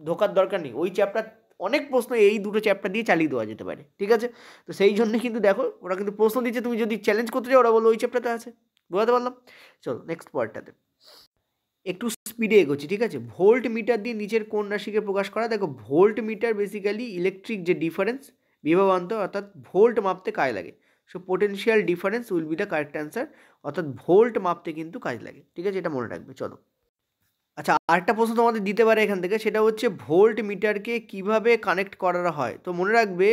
ঢোকার দরকার নেই, ওই চ্যাপ্টার অনেক প্রশ্ন এই দুটো চ্যাপ্টার দিয়ে চালিয়ে দেওয়া যেতে পারে, ঠিক আছে। তো সেই জন্য কিন্তু দেখো ওরা কিন্তু প্রশ্ন দিচ্ছে, তুমি যদি চ্যালেঞ্জ করতে চাও ওরা বলো ওই চ্যাপ্টারটা আছে। বোঝাতে পারলাম? চলো নেক্সট পয়েন্টটাতে একটু স্পিডে এগোচ্ছি, ঠিক আছে। ভোল্ট মিটার দিয়ে নিচের কোন রাশিকে প্রকাশ করা? দেখো ভোল্ট মিটার বেসিক্যালি ইলেকট্রিক যে ডিফারেন্স বিভবান্তর অর্থাৎ ভোল্ট মাপতে কাজে লাগে। So potential difference will be the correct answer, অর্থাৎ ভোল্ট মাপতে কিন্তু কাজ লাগে, ঠিক আছে, এটা মনে রাখবে। চলো আচ্ছা, আরেকটা প্রশ্ন তোমাদের দিতে পারে এখান থেকে, সেটা হচ্ছে ভোল্ট মিটারকে কিভাবে কানেক্ট করা হয়। তো মনে রাখবে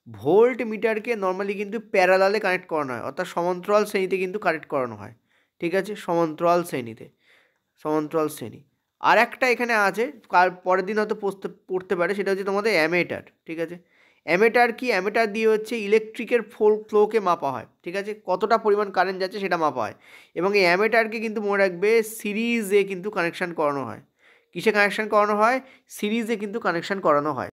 ভোল্ট মিটারকে নর্মালি কিন্তু প্যারালালে কানেক্ট করানো হয়, অর্থাৎ সমান্তরাল শ্রেণীতে কিন্তু কানেক্ট করানো হয়, ঠিক আছে, সমান্তরাল শ্রেণী। আর একটা এখানে আছে, কার পরের দিন হয়তো পড়তে পারে, সেটা হচ্ছে তোমাদের অ্যামেটার, ঠিক আছে। অ্যামেটার কি? অ্যামেটার দিয়ে হচ্ছে ইলেকট্রিকের ফ্লোকে মাপা হয়, ঠিক আছে, কতটা পরিমাণ কারেন্ট যাচ্ছে সেটা মাপা হয়। এবং এই অ্যামেটারকে কিন্তু মনে রাখবে সিরিজে কিন্তু কানেকশান করানো হয়। কিসে কানেকশান করানো হয়? সিরিজে কিন্তু কানেকশান করানো হয়।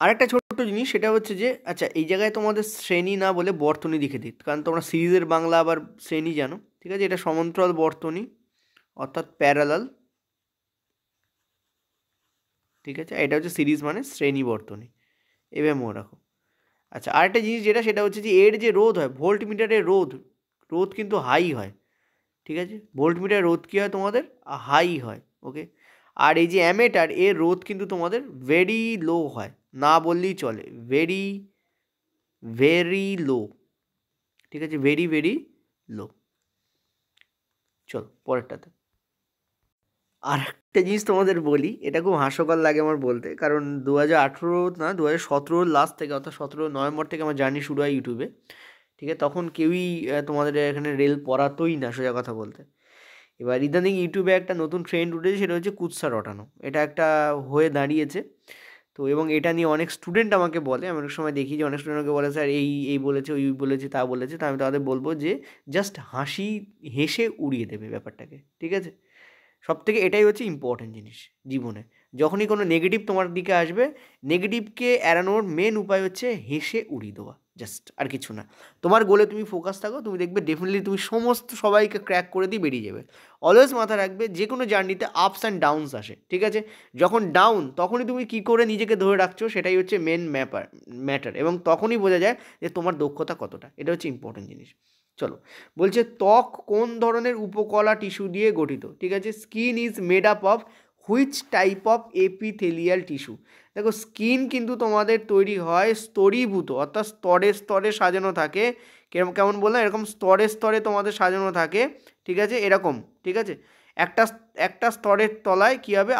আরেকটা ছোট্ট জিনিস, সেটা হচ্ছে যে আচ্ছা এই জায়গায় তোমাদের শ্রেণী না বলে বর্তনী লিখে দিই, কারণ তোমরা সিরিজের বাংলা আবার শ্রেণী জানো, ঠিক আছে। এটা সমান্তরাল বর্তনী অর্থাৎ প্যারালাল, ঠিক আছে। এটা হচ্ছে সিরিজ মানে শ্রেণী বর্তনী, এভাবে মনে রাখো। আচ্ছা আরেকটা জিনিস যেটা, সেটা হচ্ছে যে এর যে রোধ হয়, ভোল্ট মিটারের রোধ কিন্তু হাই হয়, ঠিক আছে। ভোল্ট মিটারের রোধ কী হয় তোমাদের? হাই হয়, ওকে। আর এই যে অ্যামেটার, এর রোধ কিন্তু তোমাদের ভেরি লো হয়, না বললেই চলে, ভেরি লো, ঠিক আছে, ভেরি লো। চলো পরেরটাতে আর একটা জিনিস তোমাদের বলি, এটা খুব হাস্যকর লাগে আমার বলতে, কারণ 2017 লাস্ট থেকে, অর্থাৎ 17 নভেম্বর থেকে আমার জার্নি শুরু হয় ইউটিউবে, ঠিক আছে। তখন কেউই তোমাদের এখানে রেল পড়াতোই না, সোজা কথা বলতে। এবার ইদানিং ইউটিউবে একটা নতুন ট্রেন্ড উঠেছে, সেটা হচ্ছে কুৎসা রটানো, এটা একটা হয়ে দাঁড়িয়েছে। তো এবং এটা নিয়ে অনেক স্টুডেন্ট আমাকে বলে, আমি অনেক সময় দেখি যে অনেক স্টুডেন্ট আমাকে বলে স্যার এই বলেছে, ওই বলেছে, তা বলেছে। তা আমি তাদের বলবো যে জাস্ট হেসে উড়িয়ে দেবে ব্যাপারটাকে, ঠিক আছে। সবথেকে এটাই হচ্ছে ইম্পর্ট্যান্ট জিনিস জীবনে। যখনই কোনো নেগেটিভ তোমার দিকে আসবে, নেগেটিভকে এড়ানোর মেন উপায় হচ্ছে হেসে উড়িয়ে দেওয়া, জাস্ট, আর কিছু না। তোমার গোলে তুমি ফোকাস থাকো, তুমি দেখবে ডেফিনেটলি তুমি সমস্ত সবাইকে ক্র্যাক করে দিয়ে বেরিয়ে যাবে। অলওয়েজ মাথায় রাখবে যে কোনো জার্নিতে আপস অ্যান্ড ডাউনস আসে, ঠিক আছে। যখন ডাউন, তখনই তুমি কী করে নিজেকে ধরে রাখছো সেটাই হচ্ছে মেন ম্যাটার, এবং তখনই বোঝা যায় যে তোমার দক্ষতা কতটা, এটা হচ্ছে ইম্পর্টেন্ট জিনিস। চলো বলছে ত্বক কোন ধরনের উপকলা টিস্যু দিয়ে গঠিত, ঠিক আছে। Skin is made up of which type of epithelial tissue. দেখো স্কিন কিন্তু তোমাদের তৈরি হয় স্তরীভূত, অর্থাৎ স্তরে স্তরে সাজানো থাকে। কেমন বললাম, এরকম স্তরে স্তরে তোমাদের সাজানো থাকে, ঠিক আছে, এরকম, ঠিক আছে। একটা একটা স্তরের তলায় কী হবে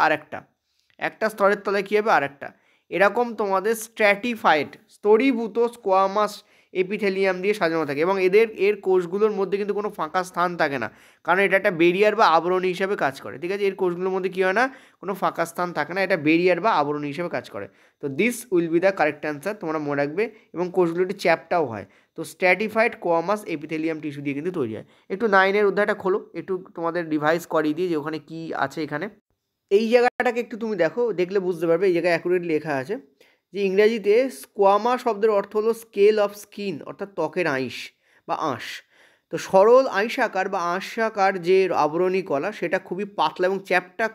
একটা স্তরের তলায় কী হবে আরেকটা, এরকম তোমাদের স্ট্র্যাটিফাইড স্তরীভূত স্কোয়ামাস এপিথেলিয়াম দিয়ে সাজানো থাকে, এবং এর কোষগুলোর মধ্যে কিন্তু কোনো ফাঁকা স্থান থাকে না, কারণ এটা একটা বেরিয়ার বা আবরণী হিসাবে কাজ করে, ঠিক আছে। এর কোষগুলোর মধ্যে কী হয় না, কোনো ফাঁকা স্থান থাকে না, এটা বেরিয়ার বা আবরণী হিসাবে কাজ করে। তো this will be the correct answer, তোমরা মনে রাখবে। এবং কোষগুলো একটু চ্যাপটাও হয়। তো স্ট্র্যাটিফাইড কোয়ামাস এপিথেলিয়াম টিস্যু দিয়ে কিন্তু তৈরি হয়। একটু 9-এর অধ্যায়টা খোলো, একটু তোমাদের রিভাইজ করিয়ে দিই যে ওখানে কী আছে। এখানে এই জায়গাটাকে একটু তুমি দেখো, দেখলে বুঝতে পারবে, এই জায়গায় অ্যাকুরেটলি লেখা আছে যে ইংরেজিতে স্কোয়ামা শব্দের অর্থ হলো স্কেল অফ স্কিন, অর্থাৎ ত্বকের আঁশ বা আঁশ। তো সরল আঁশাকার বা আঁশাকার যে আবরণী কলা, সেটা খুবই পাতলা এবং চ্যাপ্টা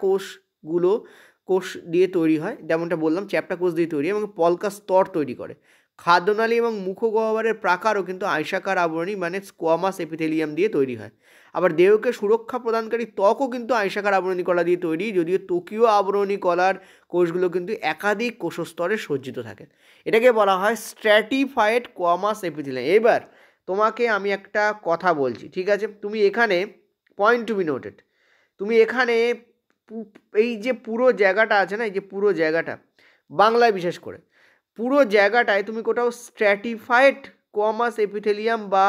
কোষ দিয়ে তৈরি হয়, যেমনটা বললাম চ্যাপ্টা কোষ দিয়ে তৈরি, এবং পলকা স্তর তৈরি করে। খাদ্যনালী এবং মুখগহ্বরের প্রাকারও কিন্তু আঁশাকার আবরণী মানে স্কোয়ামাস এপিথেলিয়াম দিয়ে তৈরি হয়। আবার দেহকে সুরক্ষা প্রদানকারী ত্বকও কিন্তু আঁশাকার আবরণী কলা দিয়ে তৈরি, যদিও ত্বকীয় আবরণী কলার কোষগুলো কিন্তু একাধিক কোষস্তরে সজ্জিত থাকে। এটাকে বলা হয় স্ট্র্যাটিফাইড কোয়ামাস এপিথেলিয়াম। এবার তোমাকে আমি একটা কথা বলছি, ঠিক আছে, তুমি এখানে পয়েন্ট টু বি নোটেড, তুমি এখানে এই যে পুরো জায়গাটা আছে না, এই যে পুরো জায়গাটা বাংলায় বিশেষ করে পুরো জায়গাটায় তুমি কোথাও স্ট্র্যাটিফাইড কোয়ামাস এপিথেলিয়াম বা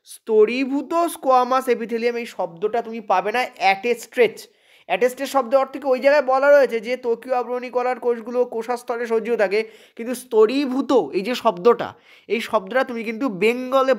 স্তরীভূত স্কোয়ামাস এপিথেলিয়াম এই শব্দটা তুমি পাবে না অ্যাট এ স্ট্রেচ। অ্যাটেস্টের শব্দ অর্থ কি, ওই জায়গায় বলা রয়েছে যে ত্বকীয় আবরণী কলার কোষগুলো কোষাস্তরে সজ্জিত থাকে, কিন্তু স্তরীভূত এই যে শব্দটা, এই শব্দটা তুমি কিন্তু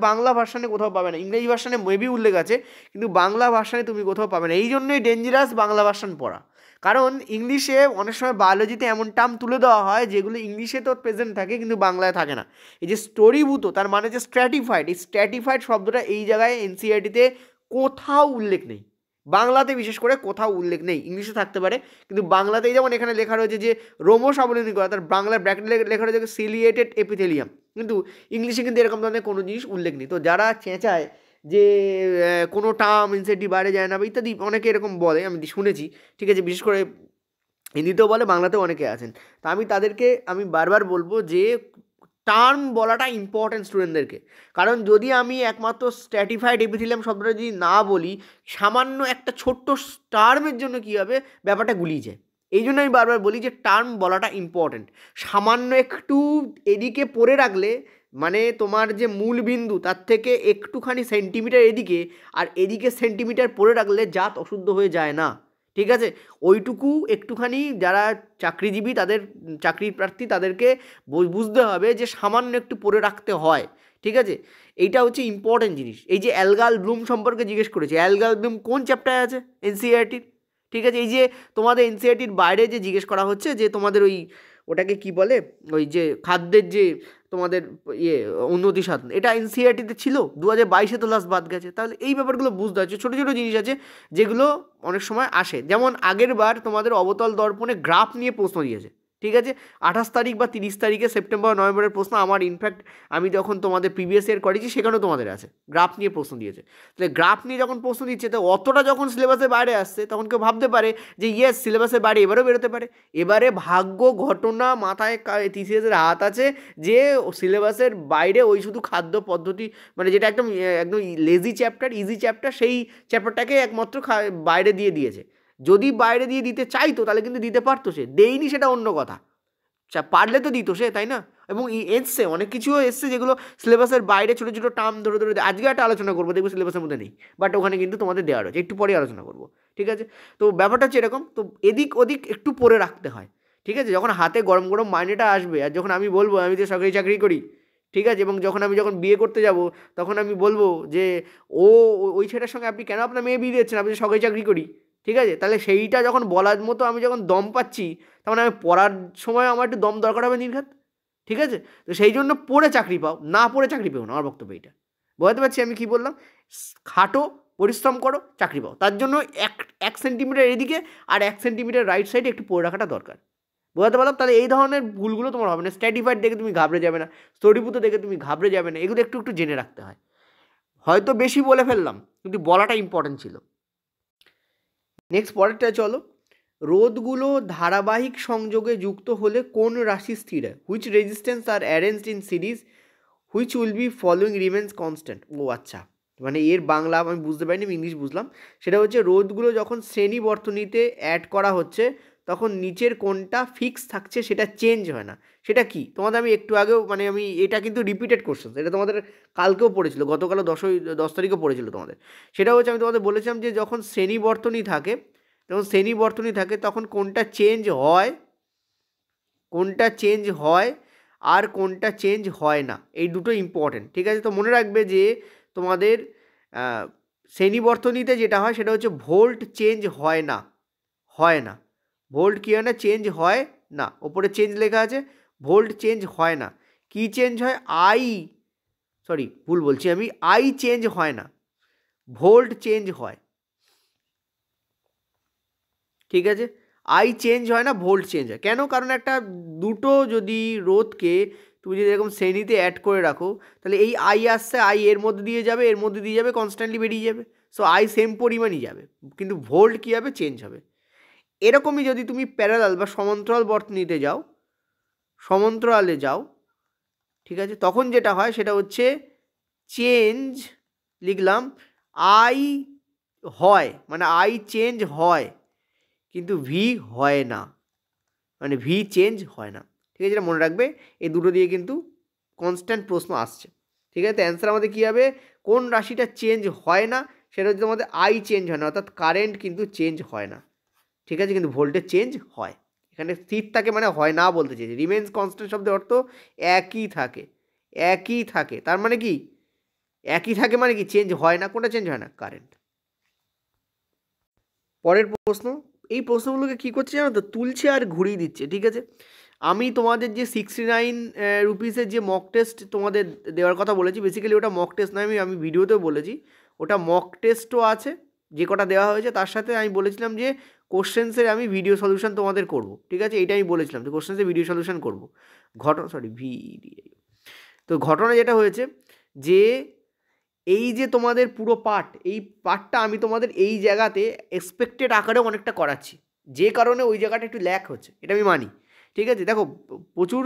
বাংলা ভার্সানে কোথাও পাবে না। ইংরেজি ভার্সানে মেবি উল্লেখ আছে, কিন্তু বাংলা ভার্সানে তুমি কোথাও পাবে না। এই জন্যই ডেঞ্জারাস বাংলা ভার্সান পড়া, কারণ ইংলিশে অনেক সময় বায়োলজিতে এমন টার্ম তুলে দেওয়া হয় যেগুলো ইংলিশে তো প্রেজেন্ট থাকে কিন্তু বাংলায় থাকে না। এই যে স্তরীভূত, তার মানে যে স্ট্র্যাটিফাইড, এই স্ট্র্যাটিফাইড শব্দটা এই জায়গায় এনসিইআরটিতে কোথাও উল্লেখ নেই, বাংলাতে বিশেষ করে কোথাও উল্লেখ নেই। ইংলিশে থাকতে পারে, কিন্তু বাংলাতেই যেমন এখানে লেখা রয়েছে যে রোমো সাবলীনি করা, তার বাংলার ব্র্যাকেটে লেখা রয়েছে সিলিয়েটেড এপিথেলিয়াম, কিন্তু ইংলিশে কিন্তু এরকম ধরনের কোনো জিনিস উল্লেখ নেই। তো যারা চেঁচায় যে কোনো টার্ম ইনসেন্টিভ বাইরে যায় না বা ইত্যাদি অনেকে এরকম বলে, আমি শুনেছি, ঠিক আছে, বিশেষ করে হিন্দিতেও বলে, বাংলাতেও অনেকে আছেন। তা আমি তাদেরকে আমি বারবার বলবো যে টার্ম বলাটা ইম্পর্টেন্ট স্টুডেন্টদেরকে, কারণ যদি আমি একমাত্র স্ট্র্যাটিফাইড এপিথেলিয়াম শব্দটা যদি না বলি, সামান্য একটা ছোট্ট টার্মের জন্য কী হবে, ব্যাপারটা গুলিয়ে যায়। এই জন্য আমি বারবার বলি যে টার্ম বলাটা ইম্পর্টেন্ট। সামান্য একটু এদিকে পড়ে রাখলে, মানে তোমার যে মূল বিন্দু তার থেকে একটুখানি সেন্টিমিটার এদিকে আর এদিকে সেন্টিমিটার পড়ে রাখলে জাত অশুদ্ধ হয়ে যায় না, ঠিক আছে? ওইটুকু একটুখানি যারা চাকরিজীবী, তাদের চাকরির প্রার্থী, তাদেরকে বুঝতে হবে যে সামান্য একটু পড়ে রাখতে হয়, ঠিক আছে? এইটা হচ্ছে ইম্পর্টেন্ট জিনিস। এই যে অ্যালগাল ব্লুম সম্পর্কে জিজ্ঞেস করেছে, অ্যালগাল ব্লুম কোন চ্যাপ্টারে আছে এনসিইআরটির, ঠিক আছে? এই যে তোমাদের এনসিইআরটির বাইরে যে জিজ্ঞেস করা হচ্ছে যে তোমাদের ওটাকে কি বলে, ওই যে খাদ্যের যে তোমাদের উন্নতি সাধন, এটা এনসিইআরটিতে ছিল 2022-এ তো লাস্ট বাদ গেছে। তাহলে এই ব্যাপারগুলো বুঝতে হচ্ছে, ছোটো ছোটো জিনিস আছে যেগুলো অনেক সময় আসে। যেমন আগের বার তোমাদের অবতল দর্পণে গ্রাফ নিয়ে প্রশ্ন দিয়েছে, ঠিক আছে? 28 তারিখ বা 30 তারিখে সেপ্টেম্বর নভেম্বরের প্রশ্ন। আমার ইনফ্যাক্ট আমি যখন তোমাদের প্রিভিয়াস ইয়ার করেছি সেখানেও তোমাদের আছে, গ্রাফ নিয়ে প্রশ্ন দিয়েছে। তাহলে গ্রাফ নিয়ে যখন প্রশ্ন দিচ্ছে, তো অতটা যখন সিলেবাসের বাইরে আসছে, তখন কেউ ভাবতে পারে যে ইয়েস সিলেবাসের বাইরে এবারেও বেরোতে পারে। এবারে ভাগ্য ঘটনা মাথায় টিসিএসের হাত আছে যে সিলেবাসের বাইরে ওই শুধু খাদ্য পদ্ধতি, মানে যেটা একদম একদম লেজি চ্যাপ্টার, ইজি চ্যাপ্টার, সেই চ্যাপ্টারটাকে একমাত্র বাইরে দিয়ে দিয়েছে। যদি বাইরে দিয়ে দিতে চাইতো তাহলে কিন্তু দিতে পারতো, সে দেয়নি, সেটা অন্য কথা। পারলে তো দিত সে, তাই না? এবং এসছে অনেক কিছুও এসছে যেগুলো সিলেবাসের বাইরে, ছোটো ছোটো টার্ম ধরে ধরে আজকে একটা আলোচনা করবো, দেখবো সিলেবাসের মধ্যে নেই, বাট ওখানে কিন্তু তোমাদের দেওয়া রয়েছে, একটু পরে আলোচনা করবো, ঠিক আছে? তো ব্যাপারটা হচ্ছে এরকম। তো এদিক ওদিক একটু পরে রাখতে হয়, ঠিক আছে? যখন হাতে গরম গরম মাইনেটা আসবে, আর যখন আমি বলবো আমি যে সরকারি চাকরি করি, ঠিক আছে, এবং যখন বিয়ে করতে যাব, তখন আমি বলবো যে ওই ছেলেটার সঙ্গে আপনি কেন আপনার মেয়ে বিয়ে দিচ্ছেন, আপনি সরকারি চাকরি করি, ঠিক আছে? তাহলে সেইটা যখন বলার মতো আমি যখন দম পাচ্ছি, তখন আমি পড়ার সময় আমার একটু দম দরকার হবে নির্ঘাত, ঠিক আছে? তো সেই জন্য পড়ে চাকরি পাও, না পড়ে চাকরি পেও না, আমার বক্তব্য এইটা। বুঝতে পারছি আমি কি বললাম? খাটো, পরিশ্রম করো, চাকরি পাও। তার জন্য এক সেন্টিমিটার এদিকে আর 1 সেন্টিমিটার রাইট সাইডে একটু পড়ে রাখাটা দরকার। বোঝাতে পারলাম? তাহলে এই ধরনের ভুলগুলো তোমার হবে না। স্ট্র্যাটিফাইড দেখে তুমি ঘাবড়ে যাবে না, স্তরীভূত দেখে তুমি ঘাবড়ে যাবে না, এগুলো একটু একটু জেনে রাখতে হয়। হয়তো বেশি বলে ফেললাম, কিন্তু বলাটা ইম্পর্টেন্ট ছিল। নেক্সট পরেরটা চলো। রোধগুলো ধারাবাহিক সংযোগে যুক্ত হলে কোন রাশি স্থির হয়? Which resistance are arranged in series, which will be following remains constant. ও আচ্ছা, মানে এর বাংলা আমি বুঝতে পারিনি, আমি ইংলিশ বুঝলাম। সেটা হচ্ছে রোধগুলো যখন শ্রেণী বর্তনীতে অ্যাড করা হচ্ছে, তখন নিচের কোনটা ফিক্স থাকছে, সেটা চেঞ্জ হয় না। সেটা কি? তোমাদের আমি একটু আগেও, মানে আমি এটা কিন্তু রিপিটেড কোশ্চেন, এটা তোমাদের কালকেও পড়েছিল, গতকালও 10 তারিখও পড়েছিল তোমাদের। সেটা হচ্ছে আমি তোমাদের বলেছিলাম যে যখন শ্রেণী বর্তনী থাকে, তখন কোনটা চেঞ্জ হয়, আর কোনটা চেঞ্জ হয় না, এই দুটো ইম্পর্টেন্ট, ঠিক আছে? তো মনে রাখবে যে তোমাদের শ্রেণী বর্তনীতে যেটা হয় সেটা হচ্ছে ভোল্ট চেঞ্জ হয় না, ভোল্ট কী হয় না, চেঞ্জ হয় না। ওপরে চেঞ্জ লেখা আছে, ভোল্ট চেঞ্জ হয় না। কি চেঞ্জ হয়? ভুল বলছি আমি, আই চেঞ্জ হয় না, ভোল্ট চেঞ্জ হয়, ঠিক আছে? আই চেঞ্জ হয় না, ভোল্ট চেঞ্জ হয়। কেন? কারণ একটা দুটো যদি রোধকে তুমি যদি এরকম শ্রেণীতে অ্যাড করে রাখো, তাহলে এই আই আসছে, আই এর মধ্যে দিয়ে যাবে, কনস্ট্যান্টলি বেরিয়ে যাবে। সো আই সেম পরিমাণই যাবে, কিন্তু ভোল্ট কী হবে? চেঞ্জ হবে। এরকমই যদি তুমি প্যারালাল বা সমান্তরাল বর্তনীতে সমান্তরালে যাও, ঠিক আছে, তখন যেটা হয় সেটা হচ্ছে চেঞ্জ লিখলাম, আই হয়, মানে আই চেঞ্জ হয়, কিন্তু ভি হয় না, মানে ভি চেঞ্জ হয় না, ঠিক আছে? এটা মনে রাখবে, এই দুটো দিয়ে কিন্তু কনস্ট্যান্ট প্রশ্ন আসছে, ঠিক আছে? তো অ্যান্সার আমাদের কী হবে? কোন রাশিটা চেঞ্জ হয় না, সেটা হচ্ছে আমাদের আই চেঞ্জ হয় না, অর্থাৎ কারেন্ট কিন্তু চেঞ্জ হয় না, ঠিক আছে, কিন্তু ভোল্টেজ চেঞ্জ হয়। এখানে স্থির থাকে মানে হয় না বলতে চেয়েছি। রিমেন্স কনস্ট্যান্ট শব্দের অর্থ একই থাকে, তার মানে কি একই থাকে মানে কি চেঞ্জ হয় না, কোনটা চেঞ্জ হয় না? কারেন্ট। পরের প্রশ্ন, এই প্রশ্নগুলোকে কী করছে জানো তো? তুলছে আর ঘুরিয়ে দিচ্ছে, ঠিক আছে? আমি তোমাদের যে 69 রুপিসের যে মক টেস্ট তোমাদের দেওয়ার কথা বলেছি, বেসিক্যালি ওটা মক টেস্ট নয়, আমি ভিডিওতেও বলেছি, ওটা মক টেস্টও আছে, যে কটা দেওয়া হয়েছে তার সাথে আমি বলেছিলাম যে কোশ্চেন্সের আমি ভিডিও সলিউশন তোমাদের করব, ঠিক আছে, এইটা আমি বলেছিলাম যে কোশ্চেন্সের ভিডিও সলিউশন করব। তো ঘটনা যেটা হয়েছে যে এই যে তোমাদের পুরো পার্ট, এই পার্টটা আমি তোমাদের এই জায়গাতে এক্সপেক্টেড আকারেও অনেকটা করাচ্ছি, যে কারণে ওই জায়গাটা একটু ল্যাক হচ্ছে, এটা আমি মানি। ঠিক আছে, দেখো প্রচুর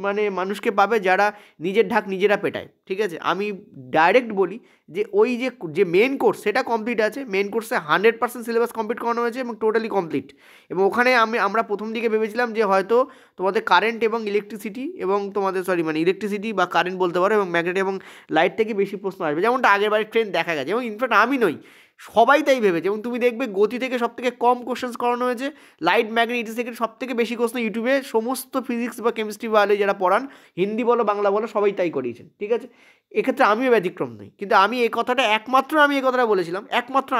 মানে মানুষকে পাবে যারা নিজের ঢাক নিজেরা পেটায়, ঠিক আছে। আমি ডাইরেক্ট বলি যে ওই যে মেন কোর্স সেটা কমপ্লিট আছে, মেন কোর্সে 100% সিলেবাস কমপ্লিট করানো হয়েছে এবং টোটালি কমপ্লিট। এবং ওখানে আমরা প্রথম দিকে ভেবেছিলাম যে হয়তো তোমাদের কারেন্ট এবং ইলেকট্রিসিটি এবং তোমাদের ইলেকট্রিসিটি বা কারেন্ট বলতে পারো এবং ম্যাগনেট এবং লাইট থেকে বেশি প্রশ্ন আসবে, যেমনটা আগের বারের ট্রেন দেখা গেছে। এবং ইনফ্যাক্ট আমি নই, সবাই তাই ভেবেছে। এবং তুমি দেখবে গতি থেকে সব থেকে কম কোশ্চেন্স করানো হয়েছে, লাইট ম্যাগনেট ইটি থেকে সব থেকে বেশি কোশ্চেন ইউটিউবে সমস্ত ফিজিক্স বা কেমিস্ট্রি বায়োলজি যারা পড়ান, হিন্দি বলো বাংলা বলো, সবাই তাই করিয়েছেন, ঠিক আছে। এক্ষেত্রে আমিও ব্যতিক্রম নই, কিন্তু আমি এই কথাটা এই কথাটা বলেছিলাম,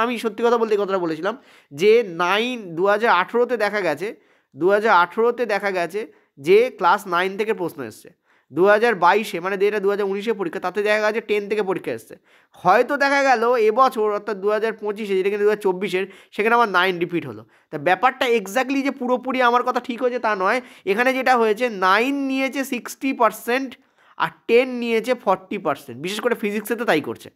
আমি সত্যি কথা বলতে এই কথাটা বলেছিলাম যে 2018-তে দেখা গেছে যে ক্লাস 9 থেকে প্রশ্ন এসছে। 2022-এ মানে যেটা 2019-এ পরীক্ষা, তাতে দেখা গেছে 10 থেকে পরীক্ষা এসছে। হয়তো দেখা গেল এবছর অর্থাৎ 2025-এ, যেটা কিন্তু 2024-এর, সেখানে আমার 9 রিপিট হলো। তা ব্যাপারটা এক্স্যাক্টলি যে পুরোপুরি আমার কথা ঠিক হয়েছে তা নয়। এখানে যেটা হয়েছে 9 নিয়েছে 60% আর 10 নিয়েছে 40%, বিশেষ করে ফিজিক্সে তো তাই করছে,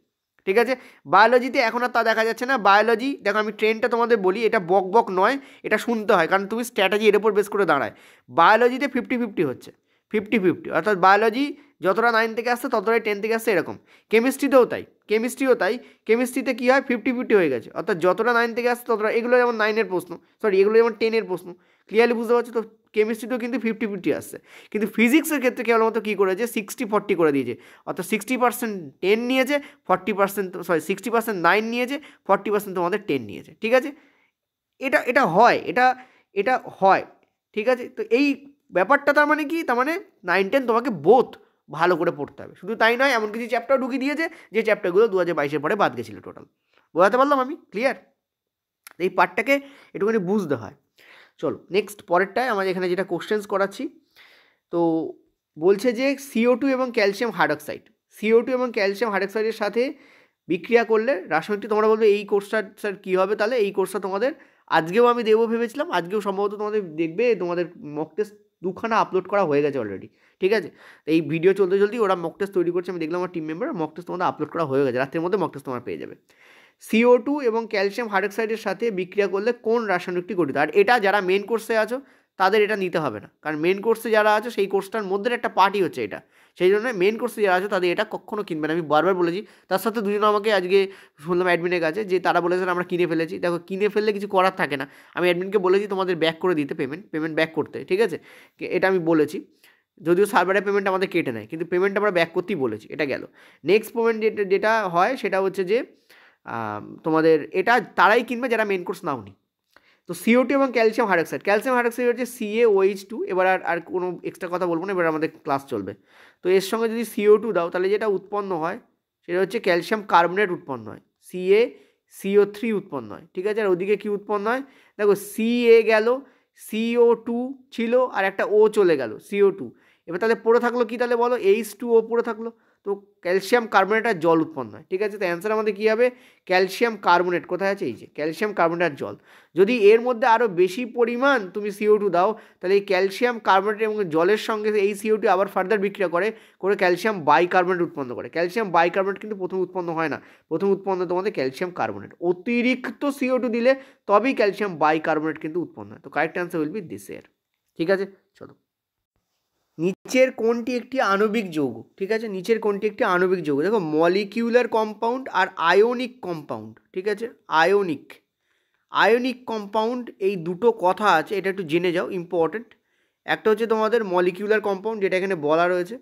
ঠিক আছে। বায়োলজিতে এখন আর তা দেখা যাচ্ছে না। বায়োলজি দেখো, আমি ট্রেনটা তোমাদের বলি, এটা বক বক নয়, এটা শুনতে হয়, কারণ তুমি স্ট্র্যাটেজি এর উপর বেস করে দাঁড়ায়। বায়োলজিতে 50-50 হচ্ছে, 50-50, অর্থাৎ বায়োলজি যতটা 9 থেকে আসছে ততটাই 10 থেকে আসছে, এরকম। কেমিস্ট্রিতেও তাই। কেমিস্ট্রিতে কী হয়, 50-50 হয়ে গেছে, অর্থাৎ যতটা 9 থেকে আসছে ততটা। এগুলো যেমন 9-এর প্রশ্ন, এগুলো যেমন 10-এর প্রশ্ন। ক্লিয়ারলি বুঝতে পারছো তো? কেমিস্ট্রিতেও কিন্তু 50-50 আসছে। কিন্তু ফিজিক্সের ক্ষেত্রে কেবলমাত্র কী করেছে, 60-40 করে দিয়েছে, অর্থাৎ 60% 10 নিয়েছে, 60% 9 নিয়েছে, 40% তোমাদের 10 নিয়েছে, ঠিক আছে। এটা হয়, এটা হয়, ঠিক আছে। তো এই ব্যাপারটা তার মানে কি, তার মানে 9-10 তোমাকে বোথ ভালো করে পড়তে হবে। শুধু তাই নয়, এমন কিছু চ্যাপ্টার ঢুকিয়ে দিয়েছে যে চ্যাপ্টারগুলো 2022-এর পরে বাদ গেছিলো টোটাল। বোঝাতে পারলাম আমি? ক্লিয়ার? এই পার্টটাকে একটুখানি বুঝতে হয়। চলো নেক্সট পরেরটায় আমার এখানে যেটা কোশ্চেন্স করাচ্ছি, তো বলছে যে CO2 এবং ক্যালসিয়াম হাইড্রক্সাইডের সাথে বিক্রিয়া করলে রাসায়নিকটি, তোমরা বলবে এই কোর্সটা স্যার কী হবে, তাহলে এই কোর্সটা তোমাদের আজকেও আমি দেবো ভেবেছিলাম, আজকেও সম্ভবত তোমাদের দেখবে, তোমাদের মক টেস্ট 2খানা আপলোড করা হয়ে গেছে অলরেডি, ঠিক আছে। এই ভিডিও চলতে ওরা মক টেস্ট তৈরি করছে, আমি দেখলাম আমার টিম মেম্বার, মক টেস্ট তোমাদের আপলোড করা হয়ে গেছে, রাত্রের মধ্যে মক টেস্ট তোমরা পেয়ে যাবে। CO2 এবং ক্যালসিয়াম হাইড্রক্সাইডের সাথে বিক্রিয়া করলে কোন রাসায়নিকটি গঠিত? আর এটা যারা মেন কোর্সে আছো তাদের এটা নিতে হবে না, কারণ মেন কোর্সে যারা আছো সেই কোর্সটার মধ্যে একটা পার্টই হচ্ছে এটা, সেই জন্য মেন কোর্সে যারা আছো তাদের এটা কখনো কিনবে না, আমি বারবার বলেছি। তার সাথে দুজন আমাকে আজকে শুনলাম অ্যাডমিনের কাছে যে তারা বলেছেন আমরা কিনে ফেলেছি। দেখো, কিনে ফেললে কিছু করার থাকে না, আমি অ্যাডমিনকে বলেছি তোমাদের ব্যাক করে দিতে, পেমেন্ট ব্যাক করতে, ঠিক আছে, এটা আমি বলেছি। যদিও সার্ভারের পেমেন্ট আমাদের কেটে নেয়, কিন্তু পেমেন্ট আমরা ব্যাক করতেই বলেছি, এটা গেল। নেক্সট পেমেন্ট যেটা হয় সেটা হচ্ছে যে তোমাদের এটা তারাই কিনবে যারা মেন কোর্স নাও নি। তো CO2 এবং ক্যালসিয়াম হাইড্রক্সাইড হচ্ছে CaOH2। এবার আর কোনো এক্সট্রা কথা বলবো না, এবার আমাদের ক্লাস চলবে। তো এর সঙ্গে যদি CO2 দাও, তাহলে যেটা উৎপন্ন হয় সেটা হচ্ছে ক্যালসিয়াম কার্বনেট উৎপন্ন হয়, CaCO3 উৎপন্ন হয়, ঠিক আছে। আর ওদিকে কী উৎপন্ন হয়, দেখো Ca গেল, CO2 ছিল আর একটা O চলে গেল, CO2। এবার তাহলে পড়ে থাকলো কি, তাহলে বলো, H2O পড়ে থাকলো। তো ক্যালসিয়াম কার্বনেট আর জল উৎপন্ন হয়, ঠিক আছে। তো অ্যান্সার আমাদের কী হবে, ক্যালসিয়াম কার্বনেট। কোথায় আছে, এই যে ক্যালসিয়াম কার্বনেট আর জল। যদি এর মধ্যে আরও বেশি পরিমাণ তুমি CO2 দাও, তাহলে এই ক্যালসিয়াম কার্বনেট এবং জলের সঙ্গে এই CO2 আবার ফার্দার বিক্রিয়া করে ক্যালসিয়াম বাইকার্বনেট উৎপন্ন করে। ক্যালসিয়াম বাইকার্বনেট কিন্তু প্রথম উৎপন্ন হয় না, প্রথম উৎপন্ন তোমাদের ক্যালসিয়াম কার্বনেট। অতিরিক্ত CO2 দিলে তবেই ক্যালসিয়াম বাইকার্বনেট কিন্তু উৎপন্ন হয়। তো correct answer will be this এর, ঠিক আছে। চলো, নিচের কোনটি একটি আণবিক যৌগ, ঠিক আছে, নিচের কোনটি একটি আণবিক যৌগ? দেখো, মলিকিউলার কম্পাউন্ড আর আয়োনিক কম্পাউন্ড, ঠিক আছে। আয়োনিক কম্পাউন্ড, এই দুটো কথা আছে, এটা একটু জেনে যাও, ইম্পর্টেন্ট। একটা হচ্ছে তোমাদের মলিকিউলার কম্পাউন্ড, যেটা এখানে বলা রয়েছে,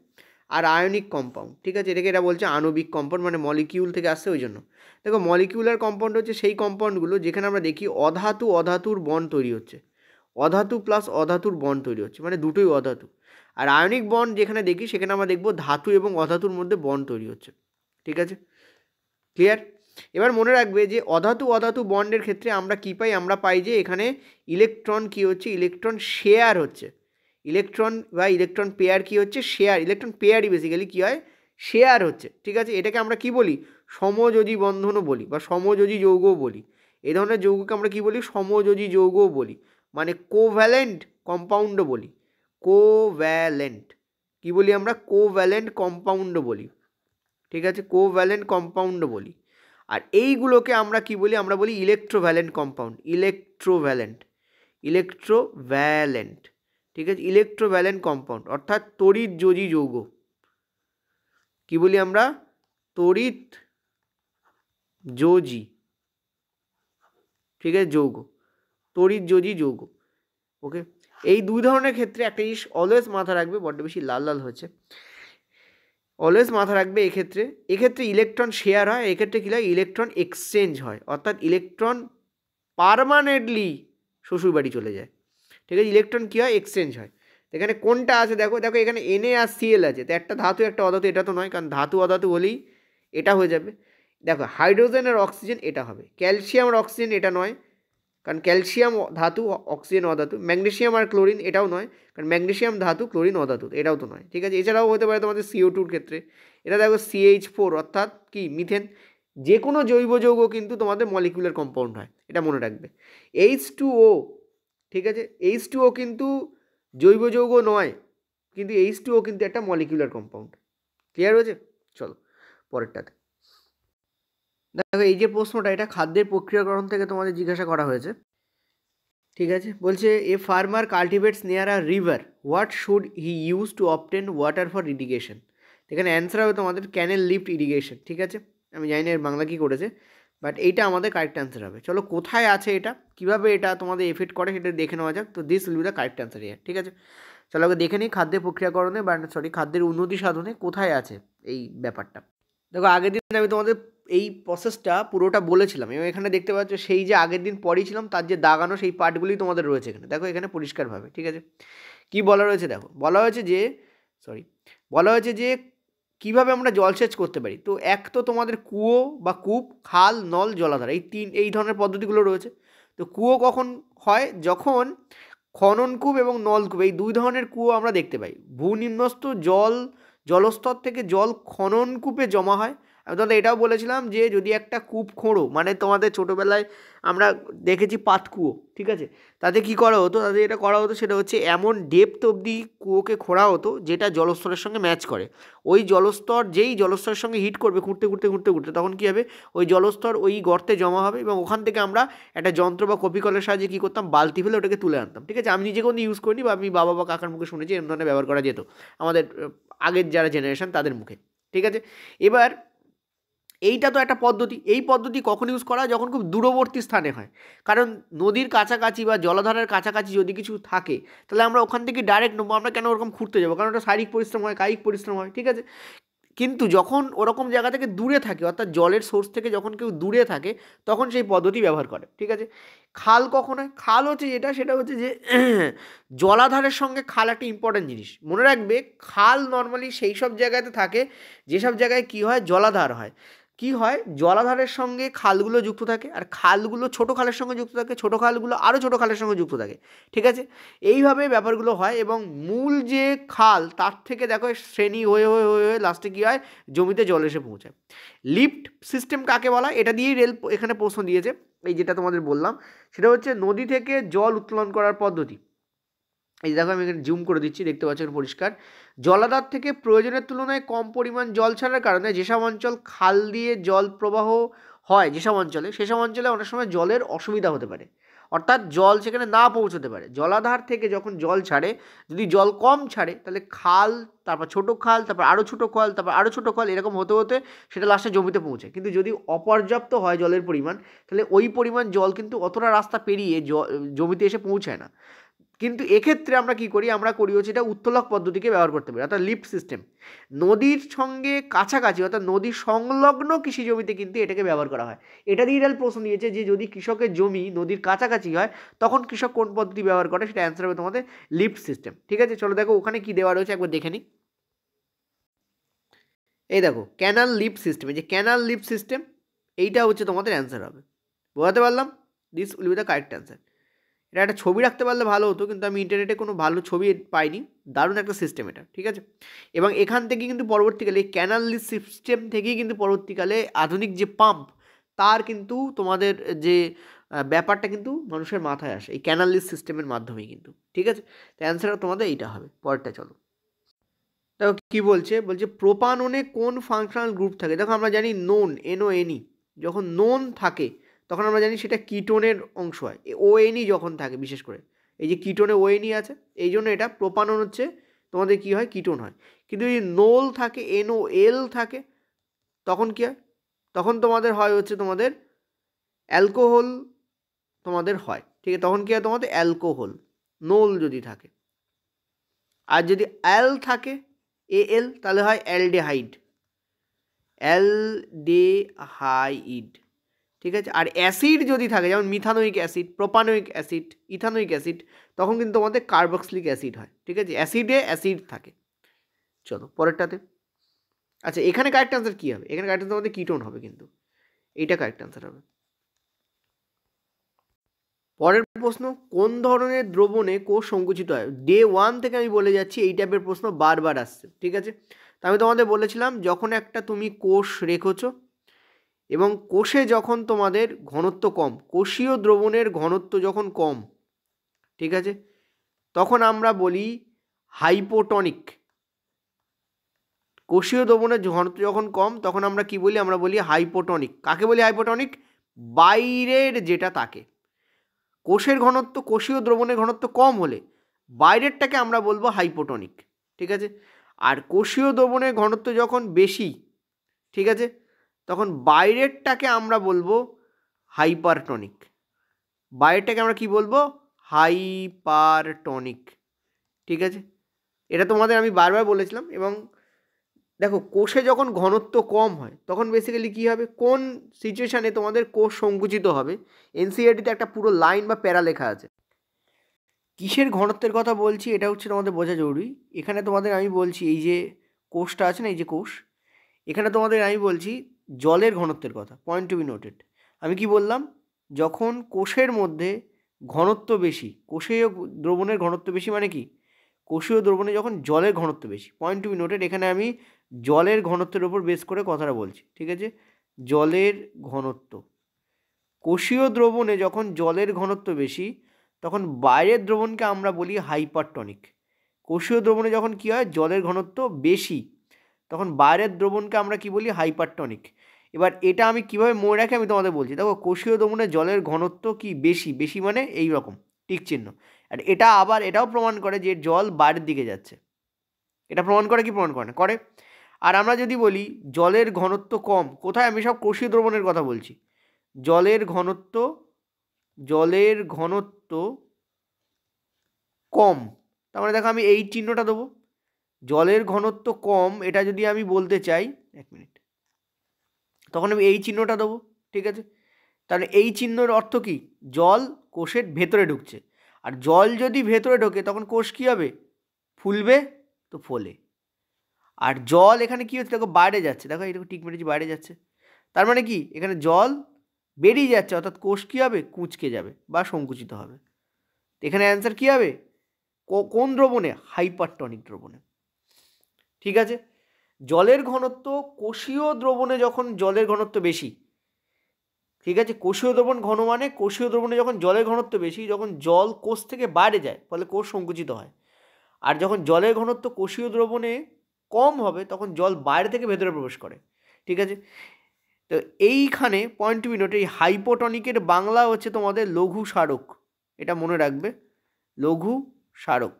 আর আয়োনিক কম্পাউন্ড, ঠিক আছে। এটা বলছে আণবিক কম্পাউন্ড, মানে মলিকিউল থেকে আসছে ওই জন্য। দেখো, মলিকিউলার কম্পাউন্ড হচ্ছে সেই কম্পাউন্ডগুলো যেখানে আমরা দেখি অধাতুর বন্ড তৈরি হচ্ছে, অধাতু প্লাস অধাতুর বন্ড তৈরি হচ্ছে, মানে দুটোই অধাতু। আর আয়নিক বন্ড যেখানে দেখি সেখানে আমরা দেখব ধাতু এবং অধাতুর মধ্যে বন্ড তৈরি হচ্ছে, ঠিক আছে। ক্লিয়ার? এবার মনে রাখবে যে অধাতু বন্ডের ক্ষেত্রে আমরা কী পাই, আমরা পাই যে এখানে ইলেকট্রন কী হচ্ছে, ইলেকট্রন শেয়ার হচ্ছে, ইলেকট্রন পেয়ার কী হচ্ছে, শেয়ার। ইলেকট্রন পেয়ারই বেসিক্যালি কী হয়, শেয়ার হচ্ছে, ঠিক আছে। এটাকে আমরা কী বলি, সমযোজী বন্ধনও বলি বা সমযোজী যৌগও বলি। এই ধরনের যৌগকে আমরা কি বলি? সমযোজী যৌগও বলি, মানে কোভ্যালেন্ট কম্পাউন্ডও বলি। কোভ্যালেন্ট কি বলি আমরা? কোভ্যালেন্ট কম্পাউন্ডও বলি, ঠিক আছে, কোভ্যালেন্ট কম্পাউন্ডও বলি। আর এইগুলোকে আমরা কি বলি? আমরা বলি ইলেকট্রোভ্যালেন্ট কম্পাউন্ড। ইলেকট্রোভ্যালেন্ট, ইলেকট্রোভ্যালেন্ট, ঠিক আছে, ইলেকট্রোভ্যালেন্ট কম্পাউন্ড অর্থাৎ তড়িৎ যোজী যৌগ। কি বলি আমরা? তড়িৎ যোজী, ঠিক আছে, যৌগ, তড়িৎ যোজী যৌগ। ওকে, এই দুই ধরনের ক্ষেত্রে একটা জিনিস অলওয়েজ মাথা রাখবে, বড্ড বেশি লাল লাল হচ্ছে, অলওয়েজ মাথা রাখবে এক্ষেত্রে ইলেকট্রন শেয়ার হয়, এক্ষেত্রে কী হয়? ইলেকট্রন এক্সচেঞ্জ হয়, অর্থাৎ ইলেকট্রন পার্মানেন্টলি শ্বশুরবাড়ি চলে যায়, ঠিক আছে, ইলেকট্রন কী হয়? এক্সচেঞ্জ হয়। এখানে কোনটা আছে দেখো, এখানে Na আর Cl আছে, তো একটা ধাতু একটা অধাতু, এটা তো নয়, কারণ ধাতু অধাতু হলেই এটা হয়ে যাবে। দেখো হাইড্রোজেন আর অক্সিজেন এটা হবে, ক্যালসিয়াম আর অক্সিজেন এটা নয়, কারণ ক্যালসিয়াম ধাতু, অক্সিজেন অধাতু। ম্যাগনেসিয়াম আর ক্লোরিন এটাও নয়, কারণ ম্যাগনেসিয়াম ধাতু, ক্লোরিন অধাতু, এটাও তো নয়, ঠিক আছে। এছাড়াও হতে পারে তোমাদের CO2 ক্ষেত্রে, এটা দেখো CH4 অর্থাৎ কি? মিথেন। যে কোনো জৈব যৌগ কিন্তু তোমাদের মলিকুলার কম্পাউন্ড হয়, এটা মনে রাখবে। H2O, ঠিক আছে, H2O কিন্তু জৈব যৌগ নয়, কিন্তু H2O কিন্তু একটা মলিকুলার কম্পাউন্ড। ক্লিয়ার হয়েছে? চলো পরেরটাতে দেখো, এই যে প্রশ্নটা, এটা খাদ্যের প্রক্রিয়াকরণ থেকে তোমাদের জিজ্ঞাসা করা হয়েছে, ঠিক আছে। বলছে a farmer cultivates near a river, what should he use to obtain water for irrigation? এখানে অ্যান্সার হবে তোমাদের ক্যানেল লিফট ইরিগেশন, ঠিক আছে। আমি জানি না এর বাংলা কী করেছে, বাট এইটা আমাদের কারেক্ট অ্যান্সার হবে। চলো কোথায় আছে এটা, কীভাবে এটা তোমাদের এফেক্ট করে সেটা দেখে নেওয়া যাক। তো this will be the correct answer ইয়ার, ঠিক আছে। চলো আগে দেখে নিই খাদ্যের প্রক্রিয়াকরণে বা খাদ্যের উন্নতি সাধনে কোথায় আছে এই ব্যাপারটা। দেখো আগের দিন আমি তোমাদের এই প্রসেসটা পুরোটা বলেছিলাম, এবং এখানে দেখতে পাচ্ছ সেই যে আগের দিন পড়িয়েছিলাম তার যে দাগানো সেই পার্টগুলি তোমাদের রয়েছে এখানে, দেখো এখানে পরিষ্কারভাবে, ঠিক আছে। কি বলা রয়েছে দেখো, বলা হয়েছে যে কীভাবে আমরা জলসেচ করতে পারি। তো এক তো তোমাদের কুয়ো বা কূপ, খাল, নল, জলাধার, এই ধরনের পদ্ধতিগুলো রয়েছে। তো কুয়ো কখন হয়? যখন খননকূপ এবং নলকূপ, এই দুই ধরনের কুয়ো আমরা দেখতে পাই। ভূনিম্নস্থ জলস্তর থেকে জল খননকূপে জমা হয়। আমি তোমাদের এটাও বলেছিলাম যে যদি একটা কূপ খোঁড়ো, মানে তোমাদের ছোটোবেলায় আমরা দেখেছি পাতকুয়ো, ঠিক আছে, তাতে কী করা হতো? তাতে এটা করা হতো, সেটা হচ্ছে এমন ডেপথ অবধি কুয়োকে খোঁড়া হতো যেটা জলস্তরের সঙ্গে ম্যাচ করে। ওই জলস্তর যেই জলস্তরের সঙ্গে হিট করবে, ঘুরতে তখন কী হবে? ওই জলস্তর ওই গর্তে জমা হবে, এবং ওখান থেকে আমরা একটা যন্ত্র বা কপিকলের সাহায্যে কী করতাম? বালতি ফেলে ওটাকে তুলে আনতাম, ঠিক আছে। আমি নিজে কোনো ইউজ করিনি, বা আমি বাবা বা কাকার মুখে শুনেছি এরকম ধরনের ব্যবহার করা যেত, আমাদের আগের যারা জেনারেশন তাদের মুখে, ঠিক আছে। এবার এইটা তো একটা পদ্ধতি, এই পদ্ধতি কখন ইউজ করা হয়? যখন খুব দূরবর্তী স্থানে হয়, কারণ নদীর কাছাকাছি বা জলাধারের কাছাকাছি যদি কিছু থাকে, তাহলে আমরা ওখান থেকে ডাইরেক্ট নেবো, আমরা কেন ওরকম ঘুরতে যাবো? কারণ ওটা শারীরিক পরিশ্রম হয়, কায়িক পরিশ্রম হয়, ঠিক আছে। কিন্তু যখন ওরকম জায়গা থেকে দূরে থাকে, অর্থাৎ জলের সোর্স থেকে যখন কেউ দূরে থাকে, তখন সেই পদ্ধতি ব্যবহার করে, ঠিক আছে। খাল কখন হয়? খাল হচ্ছে সেটা হচ্ছে যে জলাধারের সঙ্গে খাল একটা ইম্পর্ট্যান্ট জিনিস, মনে রাখবে। খাল নর্মালি সেই সব জায়গাতে থাকে যেসব জায়গায় কী হয়? জলাধার হয়। কি হয়? জলাধারের সঙ্গে খালগুলো যুক্ত থাকে, আর খালগুলো ছোটো খালের সঙ্গে যুক্ত থাকে, ছোটো খালগুলো আরও ছোটো খালের সঙ্গে যুক্ত থাকে, ঠিক আছে। এইভাবে ব্যাপারগুলো হয়, এবং মূল যে খাল তার থেকে দেখো শ্রেণী হয়ে হয়ে হয়ে হয়ে লাস্টে কী হয়? জমিতে জল এসে পৌঁছায়। লিফট সিস্টেম কাকে বলা? এটা দিয়েই এখানে প্রশ্ন দিয়েছে। এই যেটা তোমাদের বললাম, সেটা হচ্ছে নদী থেকে জল উত্তোলন করার পদ্ধতি। এই দেখো আমি এখানে জুম করে দিচ্ছি, দেখতে পাচ্ছেন পরিষ্কার। জলাধার থেকে প্রয়োজনের তুলনায় কম পরিমাণ জল ছাড়ার কারণে যেসব অঞ্চল খাল দিয়ে জল প্রবাহ হয়, সেসব অঞ্চলে অনেক সময় জলের অসুবিধা হতে পারে, অর্থাৎ জল সেখানে না পৌঁছতে পারে। জলাধার থেকে যখন জল ছাড়ে, যদি জল কম ছাড়ে, তাহলে খাল, তারপর ছোটো খাল, তারপর আরও ছোটো খাল, তারপর আরও ছোটো খাল, এরকম হতে হতে সেটা লাস্টে জমিতে পৌঁছে। কিন্তু যদি অপর্যাপ্ত হয় জলের পরিমাণ, তাহলে ওই পরিমাণ জল কিন্তু অতটা রাস্তা পেরিয়ে জমিতে এসে পৌঁছায় না। কিন্তু এক্ষেত্রে আমরা কী করি? আমরা করি হচ্ছে এটা উত্তোলক পদ্ধতিকে ব্যবহার করতে পারি, অর্থাৎ লিফট সিস্টেম। নদীর সঙ্গে কাছাকাছি, অর্থাৎ নদীর সংলগ্ন কৃষি জমিতে কিন্তু এটাকে ব্যবহার করা হয়। এটা দিয়ে প্রশ্ন দিয়েছে যে যদি কৃষকের জমি নদীর কাছাকাছি হয়, তখন কৃষক কোন পদ্ধতি ব্যবহার করে? সেটা অ্যান্সার হবে তোমাদের লিফট সিস্টেম, ঠিক আছে। চলো দেখো ওখানে কি দেওয়া রয়েছে একবার দেখে নিই। এই দেখো ক্যানাল লিফট সিস্টেম, এই যে ক্যানাল লিফট সিস্টেম, এইটা হচ্ছে তোমাদের অ্যান্সার হবে। বোঝাতে পারলাম? This will be the correct answer. এটা একটা ছবি রাখতে পারলে ভালো হতো, কিন্তু আমি ইন্টারনেটে কোনো ভালো ছবি পাইনি। দারুণ একটা সিস্টেম এটা, ঠিক আছে। এবং এখান থেকে কিন্তু পরবর্তীকালে এই ক্যানাল লিস সিস্টেম থেকেই কিন্তু পরবর্তীকালে আধুনিক যে পাম্প, তার কিন্তু তোমাদের যে ব্যাপারটা কিন্তু মানুষের মাথায় আসে এই ক্যানাল লিস সিস্টেমের মাধ্যমেই কিন্তু, ঠিক আছে। তো অ্যান্সারটা তোমাদের এইটা হবে। পরেরটা চলো। দেখো কী বলছে, প্রোপাননে কোন ফাংশনাল গ্রুপ থাকে। দেখো আমরা জানি নোন, NONE, যখন নোন থাকে তখন আমরা জানি সেটা কিটোনের অংশ হয়। ONE যখন থাকে, বিশেষ করে এই যে কিটোনে ONE আছে, এই জন্য এটা প্রোপানন হচ্ছে তোমাদের কী হয়, কিটোন হয়। কিন্তু যদি নোল থাকে, NOL থাকে, তখন কী হয়, তখন তোমাদের হয় হচ্ছে তোমাদের অ্যালকোহল তোমাদের হয়, ঠিক আছে। তখন কী হয় তোমাদের অ্যালকোহল, নোল যদি থাকে। আর যদি অ্যাল থাকে, AL, তাহলে হয় অ্যালডেহাইড, অ্যালডেহাইড, ঠিক আছে। আর অ্যাসিড যদি থাকে, যেমন methanoic acid, propanoic acid, ethanoic acid, তখন কিন্তু তোমাদের কার্বক্সিলিক অ্যাসিড হয়, ঠিক আছে। অ্যাসিডে অ্যাসিড থাকে। চলো পরেরটাতে। আচ্ছা, এখানে কারেক্ট আনসার কী হবে? এখানে কারেক্ট আনসার তোমাদের কিটোন হবে, কিন্তু এইটা কারেক্ট আনসার হবে। পরের প্রশ্ন, কোন ধরনের দ্রবণে কোষ সংকুচিত হয়? ডে 1 থেকে আমি বলে যাচ্ছি এই টাইপের প্রশ্ন বারবার আসছে, ঠিক আছে। তো আমি তোমাদের বলেছিলাম, যখন একটা তুমি কোষ রেখেছো এবং কোষে যখন তোমাদের ঘনত্ব কম, কোষীয় দ্রবণের ঘনত্ব যখন কম, ঠিক আছে, তখন আমরা বলি হাইপোটনিক। কোষীয় দ্রবণের ঘনত্ব যখন কম, তখন আমরা কি বলি? আমরা বলি হাইপোটনিক। কাকে বলি হাইপোটনিক? বাইরের যেটা তাকে। কোষের ঘনত্ব, কোষীয় দ্রবণের ঘনত্ব কম হলে বাইরেরটাকে আমরা বলবো হাইপোটনিক, ঠিক আছে। আর কোষীয় দ্রবণের ঘনত্ব যখন বেশি, ঠিক আছে, তখন বাইরেরটাকে আমরা বলবো হাইপারটনিক। বাইরেরটাকে আমরা কি বলবো? হাইপারটনিক, ঠিক আছে। এটা তোমাদের আমি বারবার বলেছিলাম। এবং দেখো, কোষে যখন ঘনত্ব কম হয় তখন বেসিক্যালি কী হবে, কোন সিচুয়েশানে তোমাদের কোষ সংকুচিত হবে, NCERT-তে একটা পুরো লাইন বা প্যারা লেখা আছে। কিসের ঘনত্বের কথা বলছি এটা হচ্ছে তোমাদের বোঝা জরুরি। এখানে তোমাদের আমি বলছি, এই যে কোষটা আছে না, এই যে কোষ, এখানে তোমাদের আমি বলছি জলের ঘনত্বের কথা। Point to be noted. আমি কি বললাম? যখন কোষের মধ্যে ঘনত্ব বেশি, কোষীয় দ্রবণের ঘনত্ব বেশি, মানে কি, কোষীয় দ্রবণে যখন জলের ঘনত্ব বেশি। পয়েন্ট টু বি নোটেড, এখানে আমি জলের ঘনত্বের উপর বেস করে কথাটা বলছি, ঠিক আছে। জলের ঘনত্ব, কোষীয় দ্রবণে যখন জলের ঘনত্ব বেশি, তখন বাইরের দ্রবণকে আমরা বলি হাইপারটনিক। কোষীয় দ্রবণে যখন কী হয়, জলের ঘনত্ব বেশি, তখন বাইরের দ্রবণকে আমরা কি বলি? হাইপারটনিক। এবার এটা আমি কিভাবে মনে রাখি আমি তোমাদের বলছি। দেখো, কোষীয় দ্রবণে জলের ঘনত্ব কি বেশি, বেশি মানে এই রকম টিক চিহ্ন। আর এটা আবার এটাও প্রমাণ করে যে জল বাইরের দিকে যাচ্ছে। এটা প্রমাণ করে কি প্রমাণ করে না? করে। আর আমরা যদি বলি জলের ঘনত্ব কম, কোথায়? আমি সব কোষীয় দ্রবণের কথা বলছি। জলের ঘনত্ব কম, তার মানে দেখো আমি এই চিহ্নটা দেবো। জলের ঘনত্ব কম, এটা যদি আমি বলতে চাই, এক মিনিট, তখন আমি এই চিহ্নটা দেবো, ঠিক আছে। তাহলে এই চিহ্নের অর্থ কি? জল কোষের ভেতরে ঢুকছে। আর জল যদি ভেতরে ঢোকে তখন কোষ কী হবে? ফুলবে, তো ফোলে। আর জল এখানে কী হচ্ছে? দেখো বাইরে যাচ্ছে, দেখো এইটুকু টিক মেরেছি, বাইরে যাচ্ছে। তার মানে কি, এখানে জল বেরিয়ে যাচ্ছে, অর্থাৎ কোষ কী হবে? কুঁচকে যাবে বা সংকুচিত হবে। এখানে অ্যান্সার কী হবে? কোন দ্রবণে? হাইপারটনিক দ্রবণে, ঠিক আছে। জলের ঘনত্ব, কোষীয় দ্রবণে যখন জলের ঘনত্ব বেশি, ঠিক আছে, কোষীয় দ্রবণ ঘন মানে কোষীয় দ্রবণে যখন জলের ঘনত্ব বেশি, যখন জল কোষ থেকে বাইরে যায়, ফলে কোষ সংকুচিত হয়। আর যখন জলের ঘনত্ব কোষীয় দ্রবণে কম হবে, তখন জল বাইরে থেকে ভেতরে প্রবেশ করে, ঠিক আছে। তো এইখানে পয়েন্ট টু বি নোট, এই হাইপোটনিকের বাংলা হচ্ছে তোমাদের লঘু স্মারক। এটা মনে রাখবে, লঘু স্মারক।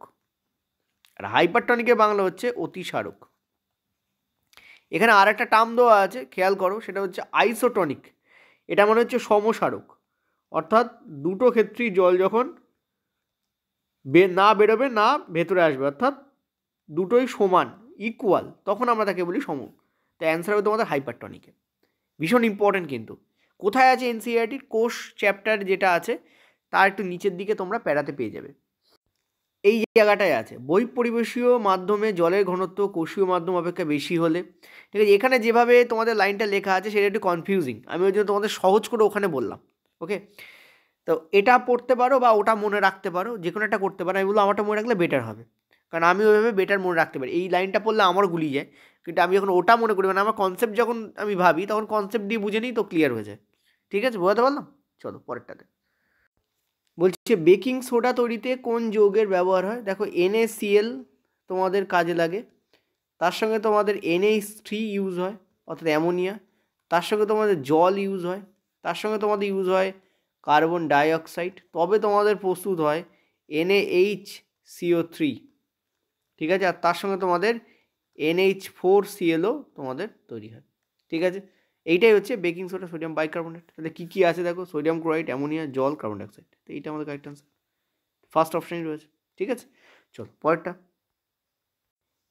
আর হাইপারটনিকের বাংলা হচ্ছে অতি স্মারক। এখানে আর একটা টার্ম দেওয়া আছে, খেয়াল করো, সেটা হচ্ছে আইসোটনিক। এটা মানে হচ্ছে সমস্মারক, অর্থাৎ দুটো ক্ষেত্রেই জল যখন না বেরোবে না ভেতরে আসবে, অর্থাৎ দুটোই সমান, ইকুয়াল, তখন আমরা তাকে বলি সম। তো অ্যান্সার হবে তোমাদের হাইপারটনিকে। ভীষণ ইম্পর্টেন্ট কিন্তু। কোথায় আছে? NCERT-র কোষ চ্যাপ্টার যেটা আছে তার একটু নিচের দিকে তোমরা প্যারাতে পেয়ে যাবে। এই জায়গাটায় আছে, বহিঃপরিবেশীয় মাধ্যমে জলের ঘনত্ব কোষীয় মাধ্যম অপেক্ষা বেশি হলে, ঠিক আছে। এখানে যেভাবে তোমাদের লাইনটা লেখা আছে সেটা একটু কনফিউজিং, আমি ওই জন্য তোমাদের সহজ করে ওখানে বললাম, ওকে। তো এটা পড়তে পারো বা ওটা মনে রাখতে পারো, যে কোনো একটা করতে পারো। আমি বলবো আমারটা মনে রাখলে বেটার হবে, কারণ আমি ওইভাবে বেটার মনে রাখতে পারি। এই লাইনটা পড়লে আমার গুলিয়ে যায়, কিন্তু আমি যখন ওটা মনে করি, মানে আমার কনসেপ্ট যখন আমি ভাবি, তখন কনসেপ্ট দিয়ে বুঝে নিই, তো ক্লিয়ার হয়ে যায়। ঠিক আছে, বোঝাতে পারলাম? চলো পরেরটাতে। বলছে বেকিং সোডা তৈরিতে কোন যৌগের ব্যবহার হয়? দেখো NaCl তোমাদের কাজে লাগে, তার সঙ্গে তোমাদের NH3 ইউজ হয়, অর্থাৎ অ্যামোনিয়া, তার সঙ্গে তোমাদের জল ইউজ হয়, তার সঙ্গে তোমাদের ইউজ হয় কার্বন ডাইঅক্সাইড, তবে তোমাদের প্রস্তুত হয় NaHCO3। ঠিক আছে, আর তার সঙ্গে তোমাদের NH4Clও তোমাদের তৈরি হয়। ঠিক আছে, এইটাই হচ্ছে বেকিং সোডা, সোডিয়াম বাইকার্বনেট। তাহলে কী কী আছে দেখো, সোডিয়াম ক্লোরাইড, অ্যামোনিয়া, জল, কার্বন ডাইঅক্সাইড। তো এইটা আমাদের কারেক্ট অ্যান্সার, ফার্স্ট অপশানই রয়েছে। ঠিক আছে, চলো পরেরটা।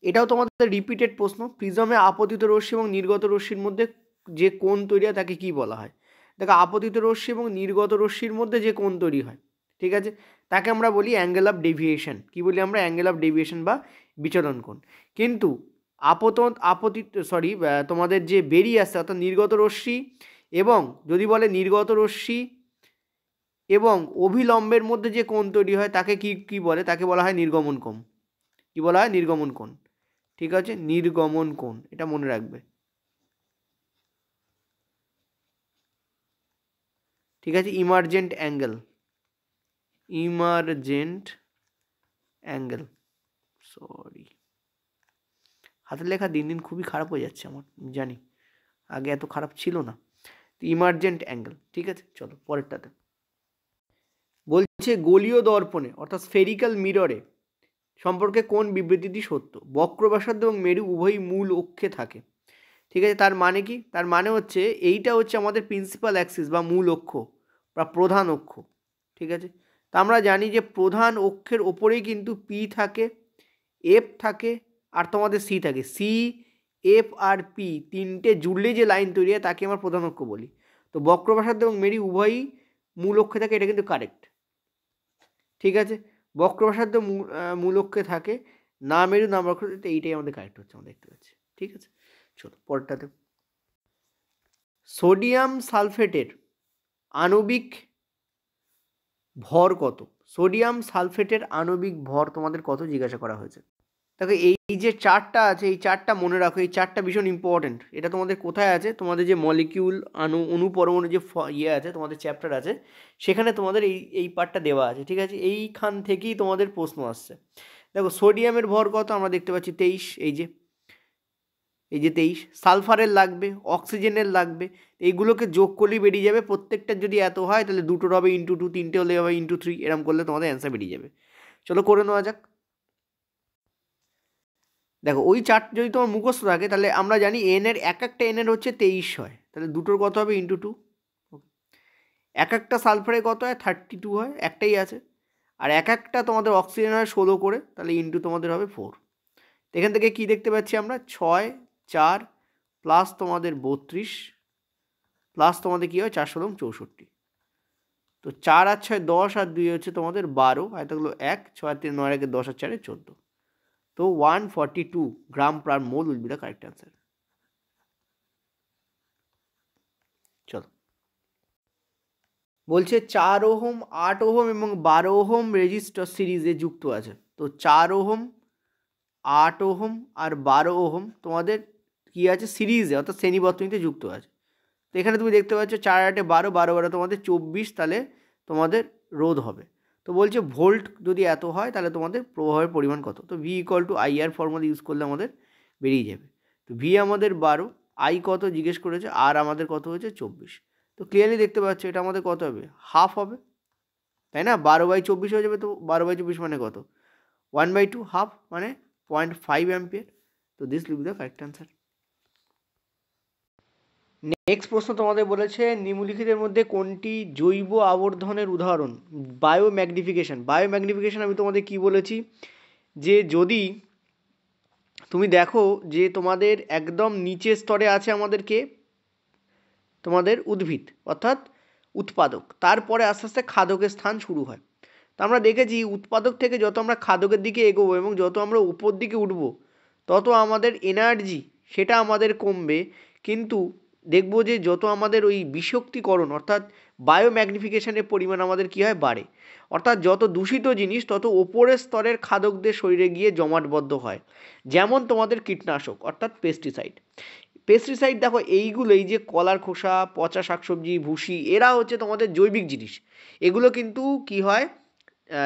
এটাও তোমাদের রিপিটেড প্রশ্ন। প্রিজমে আপতিত রশ্মি এবং নির্গত রশ্মির মধ্যে যে কোণ তৈরি হয় তাকে কী বলা হয়? দেখো আপতিত রশ্মি এবং নির্গত রশ্মির মধ্যে যে কোণ তৈরি হয়, ঠিক আছে, তাকে আমরা বলি অ্যাঙ্গেল অফ ডেভিয়েশন। কী বলি আমরা? অ্যাঙ্গেল অফ ডেভিয়েশন বা বিচলন কোণ। কিন্তু তোমাদের যে বেরিয়ে আসছে, অর্থাৎ নির্গত রশ্মি এবং যদি বলে নির্গত রশ্মি এবং অভিলম্বের মধ্যে যে কোণ তৈরি হয় তাকে কি বলে? তাকে বলা হয় নির্গমন কোণ। কী বলা হয়? নির্গমন কোণ। ঠিক আছে, নির্গমন কোণ, এটা মনে রাখবে। ঠিক আছে, emergent angle, emergent angle. Sorry, হাতের লেখা দিন দিন খুবই খারাপ হয়ে যাচ্ছে আমার, জানি, আগে এত খারাপ ছিল না। Emergent angle. ঠিক আছে, চলো পরেরটাতে। বলছে গোলীয় দর্পণে অর্থাৎ স্ফেরিক্যাল মিররে সম্পর্কে কোন বিবৃতিটি সত্য? বক্র ব্যাসার্ধ এবং মেরু উভয়ই মূল অক্ষে থাকে। ঠিক আছে, তার মানে কি? তার মানে হচ্ছে এইটা হচ্ছে আমাদের প্রিন্সিপাল অ্যাক্সিস বা মূল অক্ষ বা প্রধান অক্ষ। ঠিক আছে, তা আমরা জানি যে প্রধান অক্ষের ওপরেই কিন্তু পি থাকে, এফ থাকে, আর তোমাদের সি থাকে। সি, এফ আর পি তিনটে জুড়লে যে লাইন তৈরি হয় তাকে আমরা প্রধান অক্ষ বলি। তো বক্র ব্যাসার্ধ এবং মেরু উভয়ই মূল অক্ষে থাকে, এটা কিন্তু কারেক্ট। ঠিক আছে, বক্র ব্যাসার্ধ মূল অক্ষে থাকে, না মেরু না বক্র, এইটাই আমাদের কারেক্ট হচ্ছে, আমরা দেখতে পাচ্ছি। ঠিক আছে, চলো পরেরটাতে। সোডিয়াম সালফেটের আণবিক ভর কত? সোডিয়াম সালফেটের আণবিক ভর তোমাদের কত জিজ্ঞাসা করা হয়েছে। দেখো এই যে চারটা আছে, এই চারটা মনে রাখো, এই চারটা ভীষণ ইম্পর্টেন্ট। এটা তোমাদের কোথায় আছে? তোমাদের যে মলিকিউল অনুপরমাণু যে ইয়ে আছে, তোমাদের চ্যাপ্টার আছে, সেখানে তোমাদের এই পার্টটা দেওয়া আছে। ঠিক আছে, এইখান থেকেই তোমাদের প্রশ্ন আসছে। দেখো সোডিয়ামের ভর কত আমরা দেখতে পাচ্ছি 23, এই যে 23। সালফারের লাগবে, অক্সিজেনের লাগবে, এইগুলোকে যোগ করলেই বেরিয়ে যাবে। প্রত্যেকটার যদি এত হয় তাহলে দুটোর হবে ×2, তিনটে হলে হবে ×3, এরকম করলে তোমাদের অ্যান্সার বেরিয়ে যাবে। চলো করে নেওয়া যাক। দেখো ওই চার্ট যদি তোমার মুখস্থ থাকে তাহলে আমরা জানি এক একটা এনের হচ্ছে 23 হয়, তাহলে দুটোর কত হবে? ×2। এক একটা সালফারে কত হয়? 32 হয়, একটাই আছে। আর এক একটা তোমাদের অক্সিজেন হয় 16 করে, তাহলে ইন্টু তোমাদের হবে 4। এখান থেকে কি দেখতে পাচ্ছি আমরা? 6, 4 প্লাস তোমাদের 32 প্লাস তোমাদের কী হয়? 4 × 16 = 64। তো 4 আর 6 10 আর 2 হচ্ছে তোমাদের 12, আর থাকলো 1, 6 আর 3 9 আর 10 আর 4 14। তো 142 gram per mole will be the correct answer. চলো বলছে 4 ওহম, 8 ওহম এবং 12 ওহম রেজিস্টার সিরিজে যুক্ত আছে। তো 4 ওহম, 8 ওহম আর 12 ওহম তোমাদের কি আছে? সিরিজে, অর্থাৎ শ্রেণীবদ্ধনীতে যুক্ত আছে। তো এখানে তুমি দেখতে পাচ্ছ 4 8 12, 12 12 তোমাদের 24, তাহলে তোমাদের রোধ হবে। তো বলছে ভোল্ট যদি এত হয় তাহলে তোমাদের প্রবাহের পরিমাণ কত? তো V = IR ফর্মুলা ইউজ করলে আমাদের বেরিয়ে যাবে। তো V আমাদের 12, I কত জিজ্ঞেস করেছে, আর আমাদের কত হয়েছে? 24। তো ক্লিয়ারলি দেখতে পাচ্ছ এটা আমাদের কত হবে? হাফ হবে, তাই না? 12/24 হয়ে যাবে। তো 12/24 মানে কত? 1/2, হাফ মানে 0.5 অ্যাম্পিয়ার। তো this will be the correct answer. Next প্রশ্ন তোমাদের বলেছে নিম্নলিখিতের মধ্যে কোনটি জৈব আবর্ধনের উদাহরণ? বায়োম্যাগনিফিকেশন। বায়োম্যাগনিফিকেশন আমি তোমাদের কি বলেছি, যে যদি তুমি দেখো যে তোমাদের একদম নিচের স্তরে আছে আমাদেরকে তোমাদের উদ্ভিদ অর্থাৎ উৎপাদক, তারপরে আস্তে আস্তে খাদকের স্থান শুরু হয়। তো আমরা দেখেছি উৎপাদক থেকে যত আমরা খাদকের দিকে এগোবো এবং যত আমরা উপর দিকে উঠবো তত আমাদের এনার্জি সেটা আমাদের কমবে, কিন্তু দেখবো যে যত আমাদের ওই বিষাক্তীকরণ অর্থাৎ বায়োম্যাগনিফিকেশনের পরিমাণ আমাদের কী হয় বাড়ে, অর্থাৎ যত দূষিত জিনিস তত ওপরের স্তরের খাদকদের শরীরে গিয়ে জমাটবদ্ধ হয়। যেমন তোমাদের কীটনাশক অর্থাৎ পেস্টিসাইড। পেস্টিসাইড দেখো এইগুলো, এই যে কলার খোসা, পচা শাকসবজি, ভুসি, এরা হচ্ছে তোমাদের জৈবিক জিনিস। এগুলো কিন্তু কি হয়,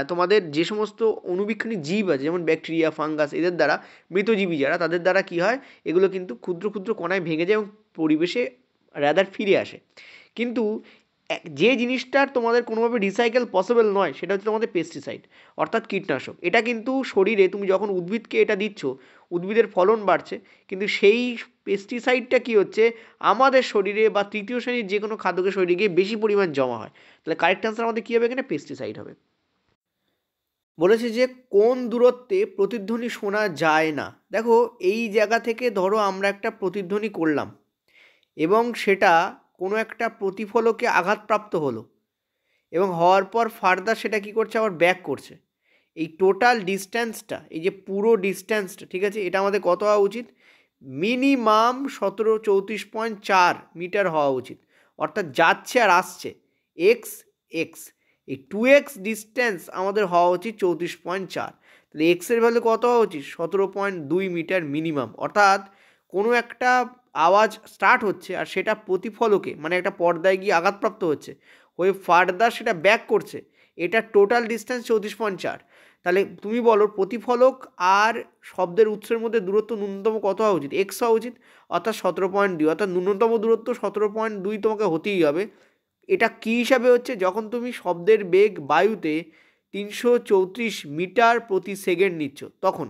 তোমাদের যে সমস্ত অণুবীক্ষণিক জীব আছে যেমন ব্যাকটেরিয়া, ফাঙ্গাস, এদের দ্বারা, মৃতজীবী যারা, তাদের দ্বারা কি হয়, এগুলো কিন্তু ক্ষুদ্র ক্ষুদ্র কণায় ভেঙে যায় এবং পরিবেশে রাদার ফিরে আসে। কিন্তু যে জিনিসটার তোমাদের কোনোভাবে রিসাইকেল পসিবল নয় সেটা হচ্ছে তোমাদের পেস্টিসাইড অর্থাৎ কীটনাশক। এটা কিন্তু শরীরে তুমি যখন উদ্ভিদকে এটা দিচ্ছ, উদ্ভিদের ফলন বাড়ছে, কিন্তু সেই পেস্টিসাইডটা কী হচ্ছে আমাদের শরীরে বা তৃতীয় শ্রেণীর যে কোনো খাদ্যকে শরীরে গিয়ে বেশি পরিমাণ জমা হয়। তাহলে কারেক্ট অ্যান্সার আমাদের কী হবে এখানে? পেস্টিসাইড হবে। বলেছে যে কোন দূরত্বে প্রতিধ্বনি শোনা যায় না। দেখো এই জায়গা থেকে ধরো আমরা একটা প্রতিধ্বনি করলাম এবং সেটা কোনো একটা প্রতিফলকে আঘাতপ্রাপ্ত হলো এবং হওয়ার পর ফার্দার সেটা কী করছে, আবার ব্যাক করছে। এই টোটাল ডিস্ট্যান্সটা, এই যে পুরো ডিস্ট্যান্সটা, ঠিক আছে, এটা আমাদের কত হওয়া উচিত? মিনিমাম 1734.4 মিটার হওয়া উচিত। অর্থাৎ যাচ্ছে আর আসছে এক্স এক্স, এই 2x ডিস্ট্যান্স আমাদের হওয়া উচিত 34.4। তাহলে এক্সের ভ্যালু কত হওয়া উচিত? 17.2 মিটার মিনিমাম। অর্থাৎ কোনো একটা আওয়াজ স্টার্ট হচ্ছে আর সেটা প্রতিফলকে মানে একটা পর্দায় গিয়ে আঘাতপ্রাপ্ত হচ্ছে, হয়ে ফার্দার সেটা ব্যাক করছে, এটা টোটাল ডিস্ট্যান্স 34.4। তাহলে তুমি বলো প্রতিফলক আর শব্দের উৎসের মধ্যে দূরত্ব ন্যূনতম কত হওয়া উচিত? এক্স হওয়া উচিত, অর্থাৎ 17.2, অর্থাৎ ন্যূনতম দূরত্ব 17.2 তোমাকে হতেই হবে। এটা কী হিসাবে হচ্ছে? যখন তুমি শব্দের বেগ বায়ুতে 334 মিটার প্রতি সেকেন্ড নিচ্ছ তখন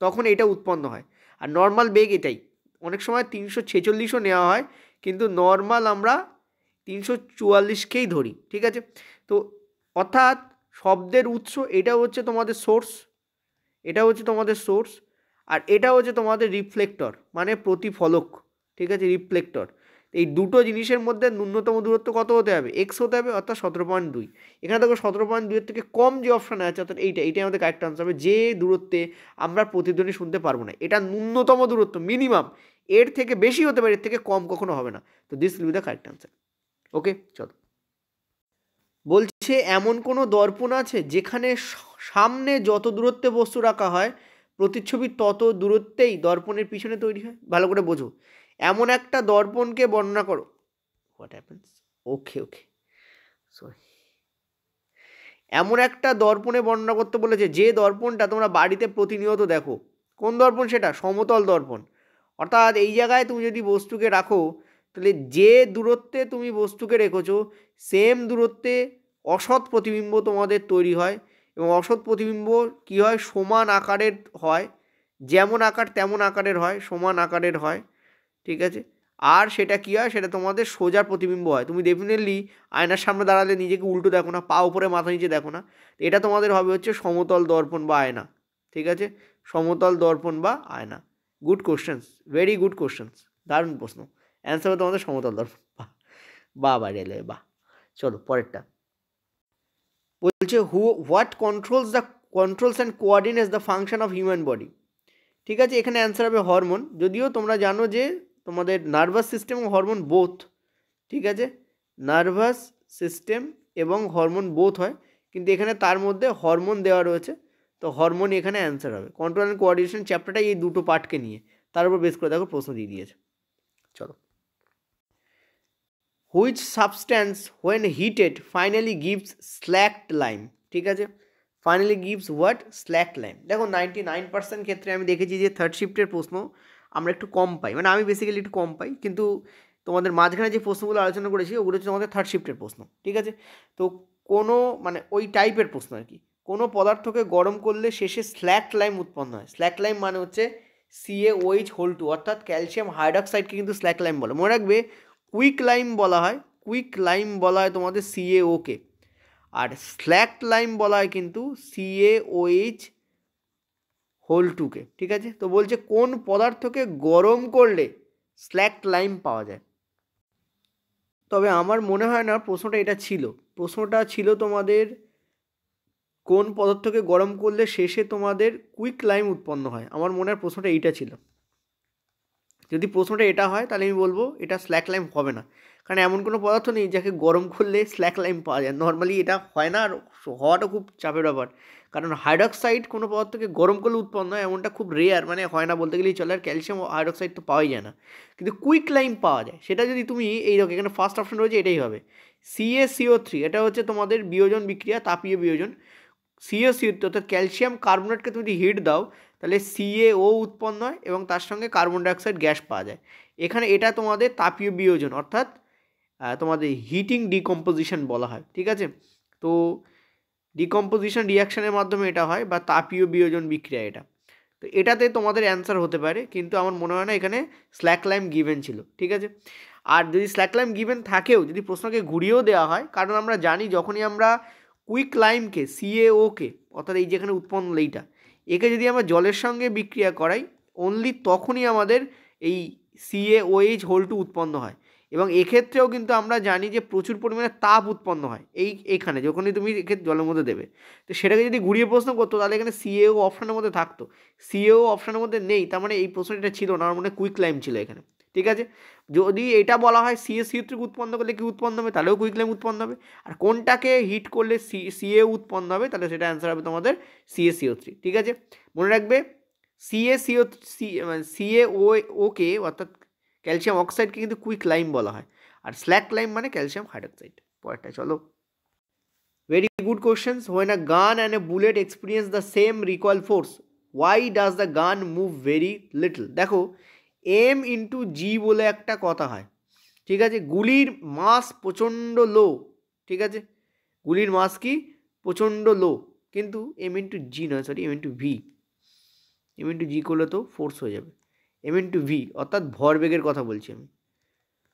তখন এটা উৎপন্ন হয়। আর নর্মাল বেগ এটাই, অনেক সময় 346ও নেওয়া হয়, কিন্তু নর্মাল আমরা 344কেই ধরি, ঠিক আছে। তো অর্থাৎ শব্দের উৎস এটা হচ্ছে তোমাদের সোর্স, এটা হচ্ছে তোমাদের সোর্স, আর এটা হচ্ছে তোমাদের রিফ্লেক্টর মানে প্রতিফলক, ঠিক আছে, রিফ্লেক্টর। এই দুটো জিনিসের মধ্যে ন্যূনতম দূরত্ব কত হতে হবে? এক্স হতে হবে, অর্থাৎ 17.2। এখানে দেখো 17.2-এর থেকে কম যে অপশানে আছে অর্থাৎ এইটাই আমাদের কারেক্ট আনসার হবে। যে দূরত্বে আমরা প্রতিধ্বনি শুনতে পারবো না, এটা ন্যূনতম দূরত্ব, মিনিমাম। এর থেকে বেশি হতে পারে, এর থেকে কম কখনো হবে না। তো this will be the correct answer. Okay, চলো। বলছে এমন কোনো দর্পণ আছে যেখানে সামনে যত দূরত্বে বস্তু রাখা হয় প্রতিচ্ছবি তত দূরত্বেই দর্পণের পিছনে তৈরি হয়। ভালো করে বোঝো, এমন একটা দর্পণকে বর্ণনা করো। What happens? ওকে সরি, এমন একটা দর্পণে বর্ণনা করতে বলেছে যে দর্পণটা তোমরা বাড়িতে প্রতিনিয়ত দেখো। কোন দর্পণ সেটা? সমতল দর্পণ। অর্থাৎ এই জায়গায় তুমি যদি বস্তুকে রাখো, তাহলে যে দূরত্বে তুমি বস্তুকে রেখেছো সেম দূরত্বে অসৎ প্রতিবিম্ব তোমাদের তৈরি হয়। এবং অসৎ প্রতিবিম্ব কী হয়? সমান আকারের হয়, যেমন আকার তেমন আকারের হয়, সমান আকারের হয়, ঠিক আছে। আর সেটা কী হয়? সেটা তোমাদের সোজা প্রতিবিম্ব হয়। তুমি ডেফিনেটলি আয়নার সামনে দাঁড়ালে নিজেকে উল্টো দেখো না, পা উপরে মাথা নিচে দেখো না। এটা তোমাদের হবে হচ্ছে সমতল দর্পণ বা আয়না, ঠিক আছে, সমতল দর্পণ বা আয়না। Good questions, very good questions, দারুণ প্রশ্ন। অ্যান্সার হবে তোমাদের সমতল দর্পণ। বা রেলওয়ে, বাহ। চলো পরেরটা। বলছে what controls and coordinates the function of human body. ঠিক আছে, এখানে অ্যান্সার হবে হরমোন। যদিও তোমরা জানো যে তোমাদের নার্ভাস সিস্টেম ও হরমোন বোথ, ঠিক আছে, নার্ভাস সিস্টেম এবং হরমোন বোথ হয়, কিন্তু এখানে তার মধ্যে হরমোন দেওয়া রয়েছে, তো হরমোন এখানে অ্যান্সার হবে। কন্ট্রোল অ্যান্ড কোঅর্ডিনেশন চ্যাপ্টারটাই এই দুটো পার্টকে নিয়ে, তার উপর বেস করে দেখো প্রশ্ন দিয়ে দিয়েছে। চলো, which substance when heated finally gives slaked lime. ঠিক আছে, finally gives what? Slake lime. দেখো 99% ক্ষেত্রে আমি দেখেছি যে থার্ড শিফটের প্রশ্ন আমরা একটু কম পাই, মানে আমি বেসিক্যালি একটু কম পাই, কিন্তু তোমাদের মাঝখানে যে প্রশ্নগুলো আলোচনা করেছি ওগুলো হচ্ছে তোমাদের থার্ড শিফটের প্রশ্ন, ঠিক আছে। তো কোনো মানে ওই টাইপের প্রশ্ন আর কি। কোনো পদার্থকে গরম করলে শেষে স্ল্যাক লাইম উৎপন্ন হয়। স্ল্যাক লাইম মানে হচ্ছে CaOH2, অর্থাৎ ক্যালসিয়াম হাইড্রক্সাইডকে কিন্তু স্ল্যাক লাইম বলে। মনে রাখবে কুইক লাইম বলা হয়, কুইক লাইম বলা হয় তোমাদের CaO-কে, আর স্ল্যাক লাইম বলা হয় কিন্তু CaOH2-কে, ঠিক আছে। তো বলছে কোন পদার্থকে গরম করলে স্ল্যাক লাইম পাওয়া যায়। তবে আমার মনে হয় না প্রশ্নটা এটা ছিল। প্রশ্নটা ছিল তোমাদের কোন পদার্থকে গরম করলে শেষে তোমাদের কুইক লাইম উৎপন্ন হয়। আমার মনে হয় প্রশ্নটা এইটা ছিল। যদি প্রশ্নটা এটা হয় তাহলে আমি বলবো এটা স্ল্যাক লাইম হবে না, কারণ এমন কোনো পদার্থ নেই যাকে গরম করলে স্ল্যাক লাইম পাওয়া যায়। নর্মালি এটা হয় না, আর হওয়াটা খুব চাপের ব্যাপার, কারণ হাইড্রক্সাইড কোনো পদার্থকে গরম করলে উৎপন্ন হয় এমনটা খুব রেয়ার, মানে হয় না বলতে গেলেই চলে। আর ক্যালসিয়াম হাইড্রক্সাইড তো পাওয়াই যায় না, কিন্তু কুইক লাইম পাওয়া যায়। সেটা যদি তুমি এই দেখো এখানে ফার্স্ট অপশন রয়েছে, এটাই হবে CaCO3। এটা হচ্ছে তোমাদের বিয়োজন বিক্রিয়া, তাপীয় বিয়োজন। CaCO3 অর্থাৎ ক্যালসিয়াম কার্বনেটকে তুমি যদি হিট দাও তাহলে CaO উৎপন্ন হয় এবং তার সঙ্গে কার্বন ডাইঅক্সাইড গ্যাস পাওয়া যায়। এখানে এটা তোমাদের তাপীয় বিয়োজন, অর্থাৎ তোমাদের হিটিং ডিকম্পোজিশন বলা হয়, ঠিক আছে। তো ডিকম্পোজিশন রিয়াকশানের মাধ্যমে এটা হয়, বা তাপীয় বিয়োজন বিক্রিয়া এটা। তো এটাতে তোমাদের অ্যান্সার হতে পারে, কিন্তু আমার মনে হয় না এখানে স্ল্যাক লাইম গিভেন ছিল, ঠিক আছে। আর যদি স্ল্যাক লাইম গিভেন থাকেও, যদি প্রশ্নকে ঘুরিয়েও দেওয়া হয়, কারণ আমরা জানি যখনই আমরা কুইক লাইমকে CaOকে, অর্থাৎ এই যেখানে উৎপন্ন এইটা, একে যদি আমরা জলের সঙ্গে বিক্রিয়া করাই, অনলি তখনই আমাদের এই CaOH উৎপন্ন হয়। এবং এক্ষেত্রেও কিন্তু আমরা জানি যে প্রচুর পরিমাণে তাপ উৎপন্ন হয় এইখানে যখনই তুমি এক্ষেত্রে জলের মধ্যে দেবে। তো সেটাকে যদি ঘুরিয়ে প্রশ্ন করতো তাহলে এখানে CaO অপশানের মধ্যে থাকতো, CaO অপশানের মধ্যে নেই, তার মানে এই প্রশ্নটা ছিল না, আমার মনে কুইক লাইম ছিল এখানে, ঠিক আছে। যদি এটা বলা হয় CaCO3 উৎপন্ন করলে কি উৎপন্ন হবে, তাহলেও কুইক লাইম উৎপন্ন হবে। আর কোনটাকে হিট করলে CaO উৎপন্ন হবে, তাহলে সেটা অ্যান্সার হবে তোমাদের CaCO3, ঠিক আছে। মনে রাখবে CaOকে অর্থাৎ ক্যালসিয়াম অক্সাইডকে কিন্তু কুইক লাইম বলা হয়, আর স্ল্যাক লাইম মানে ক্যালসিয়াম হাইড্রক্সাইড। পরেরটা চলো। Very good questions. When a gun and a bullet experience the same recoil force, why does the gun move very little? দেখো M/G বলে একটা কথা হয়, ঠিক আছে। গুলির মাস প্রচণ্ড লো, ঠিক আছে। গুলির মাস কি প্রচণ্ড লো, কিন্তু M/G নয়, সরি M/V। M/G করলে তো ফোর্স হয়ে যাবে। M/V অর্থাৎ ভরবেগের কথা বলছি আমি,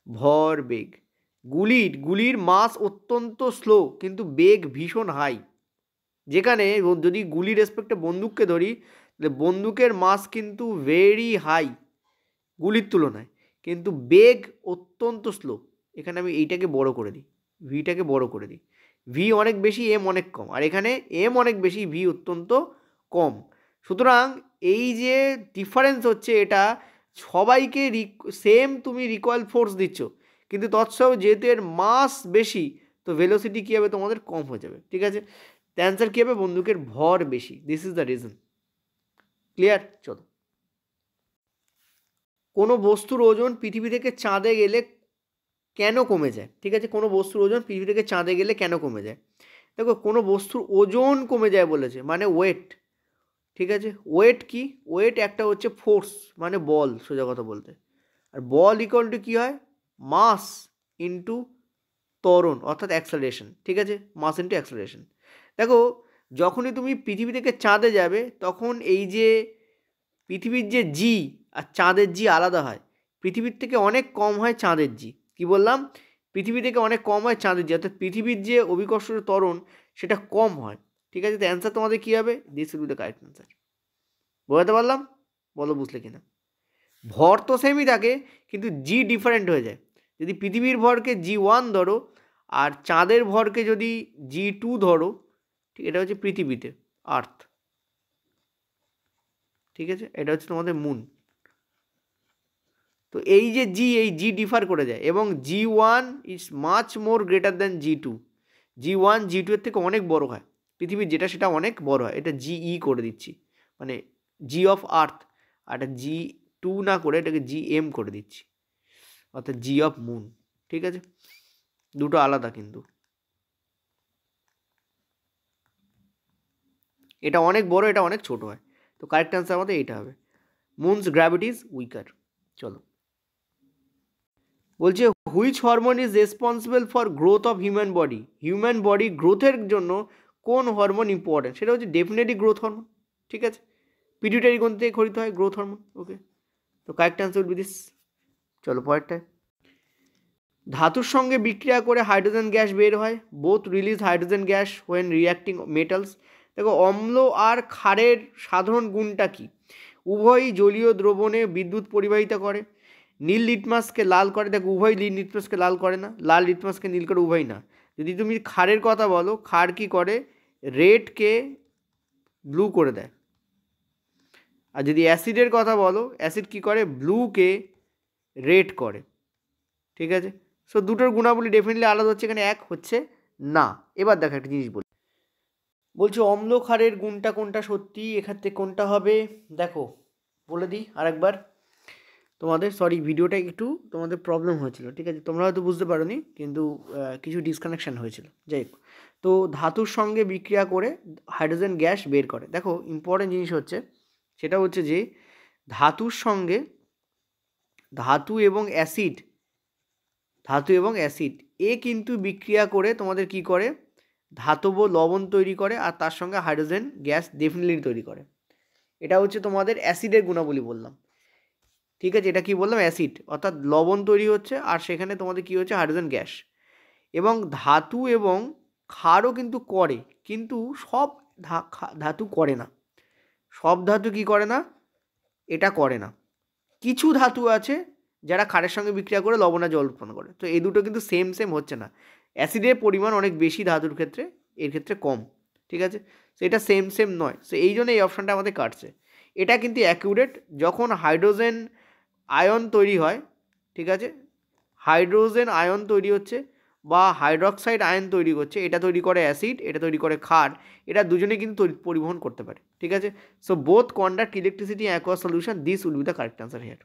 ভরবেগ। গুলির মাস অত্যন্ত স্লো কিন্তু বেগ ভীষণ হাই। যেখানে যদি গুলির রেসপেক্টে বন্দুককে ধরি, তাহলে বন্দুকের মাস কিন্তু ভেরি হাই গুলির তুলনায়, কিন্তু বেগ অত্যন্ত স্লো। এখানে আমি এইটাকে বড় করে দিই, ভিটাকে বড় করে দিই। ভি অনেক বেশি, এম অনেক কম, আর এখানে এম অনেক বেশি, ভি অত্যন্ত কম। সুতরাং এই যে ডিফারেন্স হচ্ছে, এটা সবাইকে সেম তুমি রিকয়েল ফোর্স দিচ্ছ, কিন্তু তৎসত্ত্বেও যেহেতু এর মাস বেশি, তো ভেলোসিটি কী হবে তোমাদের কম হয়ে যাবে, ঠিক আছে। অ্যান্সার কী হবে, বন্দুকের ভর বেশি। This is the reason. Clear? চলো। কোনো বস্তুর ওজন পৃথিবী থেকে চাঁদে গেলে কেন কমে যায়? ঠিক আছে, কোনো বস্তুর ওজন পৃথিবী থেকে চাঁদে গেলে কেন কমে যায়? দেখো কোনো বস্তুর ওজন কমে যায় বলেছে, মানে ওয়েট, ঠিক আছে। ওয়েট কি? ওয়েট একটা হচ্ছে ফোর্স, মানে বল, সোজা কথা বলতে। আর বল ইকুয়াল টু কী হয়, মাস ইন্টু ত্বরণ অর্থাৎ অ্যাক্সেলারেশন, ঠিক আছে। Mass into acceleration. দেখো যখনই তুমি পৃথিবী থেকে চাঁদে যাবে, তখন এই যে পৃথিবীর যে জি আর চাঁদের জি আলাদা হয়, পৃথিবীর থেকে অনেক কম হয় চাঁদের জি। কি বললাম? পৃথিবী থেকে অনেক কম হয় চাঁদের জি, অর্থাৎ পৃথিবীর যে অভিকর্ষজ ত্বরণ সেটা কম হয়, ঠিক আছে। তো অ্যান্সার তোমাদের কী হবে? This will be the correct answer. বোঝাতে পারলাম? বলো বুঝলে কিনা। ভর তো সেমই থাকে, কিন্তু জি ডিফারেন্ট হয়ে যায়। যদি পৃথিবীর ভরকে G1 ধরো, আর চাঁদের ভরকে যদি G2 ধরো, ঠিক, এটা হচ্ছে পৃথিবীতে, আর্থ, ঠিক আছে। এটা হচ্ছে তোমাদের মুন। তো এই যে জি, এই জি ডিফার করে যায়, এবং G1 is much more greater than G2। G1 G2 এর থেকে অনেক বড় হয়, পৃথিবীর যেটা সেটা অনেক বড় হয়। এটা GE করে দিচ্ছি, মানে জি অফ আর্থ, আর এটা G2 না করে এটাকে GM করে দিচ্ছি, অর্থাৎ জি অফ মুন, ঠিক আছে। দুটো আলাদা কিন্তু, এটা অনেক বড়, এটা অনেক ছোট হয়। তো কারেক্ট অ্যান্সার আমাদের এইটা হবে, মুনস গ্র্যাভিটি ইজ উইকার। চলো, বলছে which hormone is responsible for growth of human body? Human body গ্রোথের জন্য কোন হরমোন ইম্পর্টেন্ট? সেটা হচ্ছে ডেফিনেটলি গ্রোথ হরমোন, ঠিক আছে। পিটিউটারি গ্রন্থি থেকে খরিত হয় গ্রোথ হরমোন, ওকে। তো correct answer will be this. চলো পরেরটায়। ধাতুর সঙ্গে বিক্রিয়া করে হাইড্রোজেন গ্যাস বের হয়, both release hydrogen gas when reacting metals. দেখো অম্ল আর ক্ষারের সাধারণ গুণটা কি? উভয়ই জলীয় দ্রবণে বিদ্যুৎ পরিবাহিত করে, নীল লিটমাসকে লাল করে। দেখো উভয় নীল লিটমাসকে লাল করে না, লাল লিটমাসকে নীল করে, উভয় না। যদি তুমি ক্ষারের কথা বলো, ক্ষার কি করে, রেডকে ব্লু করে দেয়। আর যদি অ্যাসিডের কথা বলো, অ্যাসিড কি করে, ব্লুকে রেট করে, ঠিক আছে। সো দুটোর গুণাবলী ডেফিনেটলি আলাদা হচ্ছে, এখানে এক হচ্ছে না। এবার দেখো একটা জিনিস বলছি অম্ল ক্ষারের গুণটা কোনটা সত্যি, এক্ষেত্রে কোনটা হবে দেখো বলে দিই আরেকবার তোমাদের। সরি ভিডিওটা একটু তোমাদের প্রবলেম হয়েছিল, ঠিক আছে, তোমরা হয়তো বুঝতে পারোনি, কিন্তু কিছু ডিসকানেকশান হয়েছিল। যাই হোক, তো ধাতুর সঙ্গে বিক্রিয়া করে হাইড্রোজেন গ্যাস বের করে। দেখো ইম্পর্টেন্ট জিনিস হচ্ছে সেটা হচ্ছে যে ধাতুর সঙ্গে ধাতু এবং অ্যাসিড এ কিন্তু বিক্রিয়া করে তোমাদের কি করে, ধাতব লবণ তৈরি করে, আর তার সঙ্গে হাইড্রোজেন গ্যাস ডেফিনেটলি তৈরি করে। এটা হচ্ছে তোমাদের অ্যাসিডের গুণাবলী বললাম, ঠিক আছে। এটা কি বললাম, অ্যাসিড, অর্থাৎ লবণ তৈরি হচ্ছে আর সেখানে তোমাদের কি হচ্ছে, হাইড্রোজেন গ্যাস। এবং ধাতু এবং ক্ষারও কিন্তু করে, কিন্তু সব ধাতু করে না, সব ধাতু কি করে না, এটা করে না। কিছু ধাতু আছে যারা ক্ষারের সঙ্গে বিক্রিয়া করে লবণ আর জল উৎপন্ন করে। তো এই দুটো কিন্তু সেম হচ্ছে না, অ্যাসিডের পরিমাণ অনেক বেশি ধাতুর ক্ষেত্রে, এর ক্ষেত্রে কম, ঠিক আছে। তো এটা সেম নয়, সো এই জন্য এই অপশানটা আমাদের কাটছে। এটা কিন্তু অ্যাকিউরেট, যখন হাইড্রোজেন আয়ন তৈরি হয়, ঠিক আছে, হাইড্রোজেন আয়ন তৈরি হচ্ছে বা হাইড্রক্সাইড আয়ন তৈরি করছে, এটা তৈরি করে অ্যাসিড, এটা তৈরি করে ক্ষার, এটা দুজনে কিন্তু পরিবহন করতে পারে, ঠিক আছে। So both conduct electricity aqueous solution, this will be the correct answer here.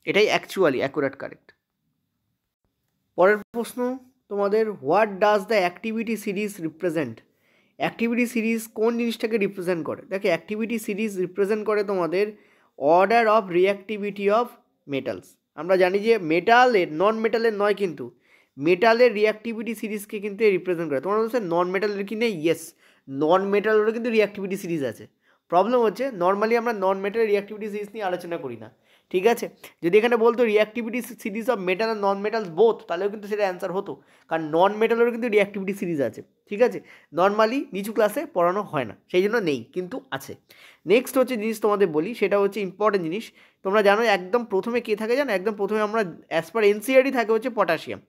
এটাই অ্যাকচুয়ালি অ্যাকুরেট কারেক্ট। পরের প্রশ্ন তোমাদের, what does the activity series represent. Activity series কোন জিনিসটাকে রিপ্রেজেন্ট করে? দেখো অ্যাক্টিভিটি সিরিজ রিপ্রেজেন্ট করে তোমাদের order of reactivity of metals. আমরা জানি যে মেটালের, নন মেটালের নয়, কিন্তু মেটালের রিঅ্যাক্টিভিটি সিরিজকে কিন্তু রিপ্রেজেন্ট করে। তোমরা বলছো নন মেটালের কি নেই? ইয়েস, নন মেটালেরও কিন্তু রিঅ্যাক্টিভিটি সিরিজ আছে। প্রবলেম হচ্ছে নর্মালি আমরা নন মেটালের রিঅ্যাক্টিভিটি সিরিজ নিয়ে আলোচনা করি না, ঠিক আছে। যদি এখানে বলতো রিঅ্যাক্টিভিটি সিরিজ অফ মেটাল আর নন মেটালস বোথ, তাহলেও কিন্তু সেটা অ্যান্সার হতো, কারণ নন মেটালেরও কিন্তু রিঅ্যাক্টিভিটি সিরিজ আছে, ঠিক আছে। নর্মালি নিচু ক্লাসে পড়ানো হয় না, সেই জন্য নেই, কিন্তু আছে। নেক্সট হচ্ছে জিনিস তোমাদের বলি, সেটা হচ্ছে ইম্পর্টেন্ট জিনিস। তোমরা জানো একদম প্রথমে কে থাকে, জানো একদম প্রথমে আমরা অ্যাজ পার এনসিইআরটি থাকে হচ্ছে পটাশিয়াম,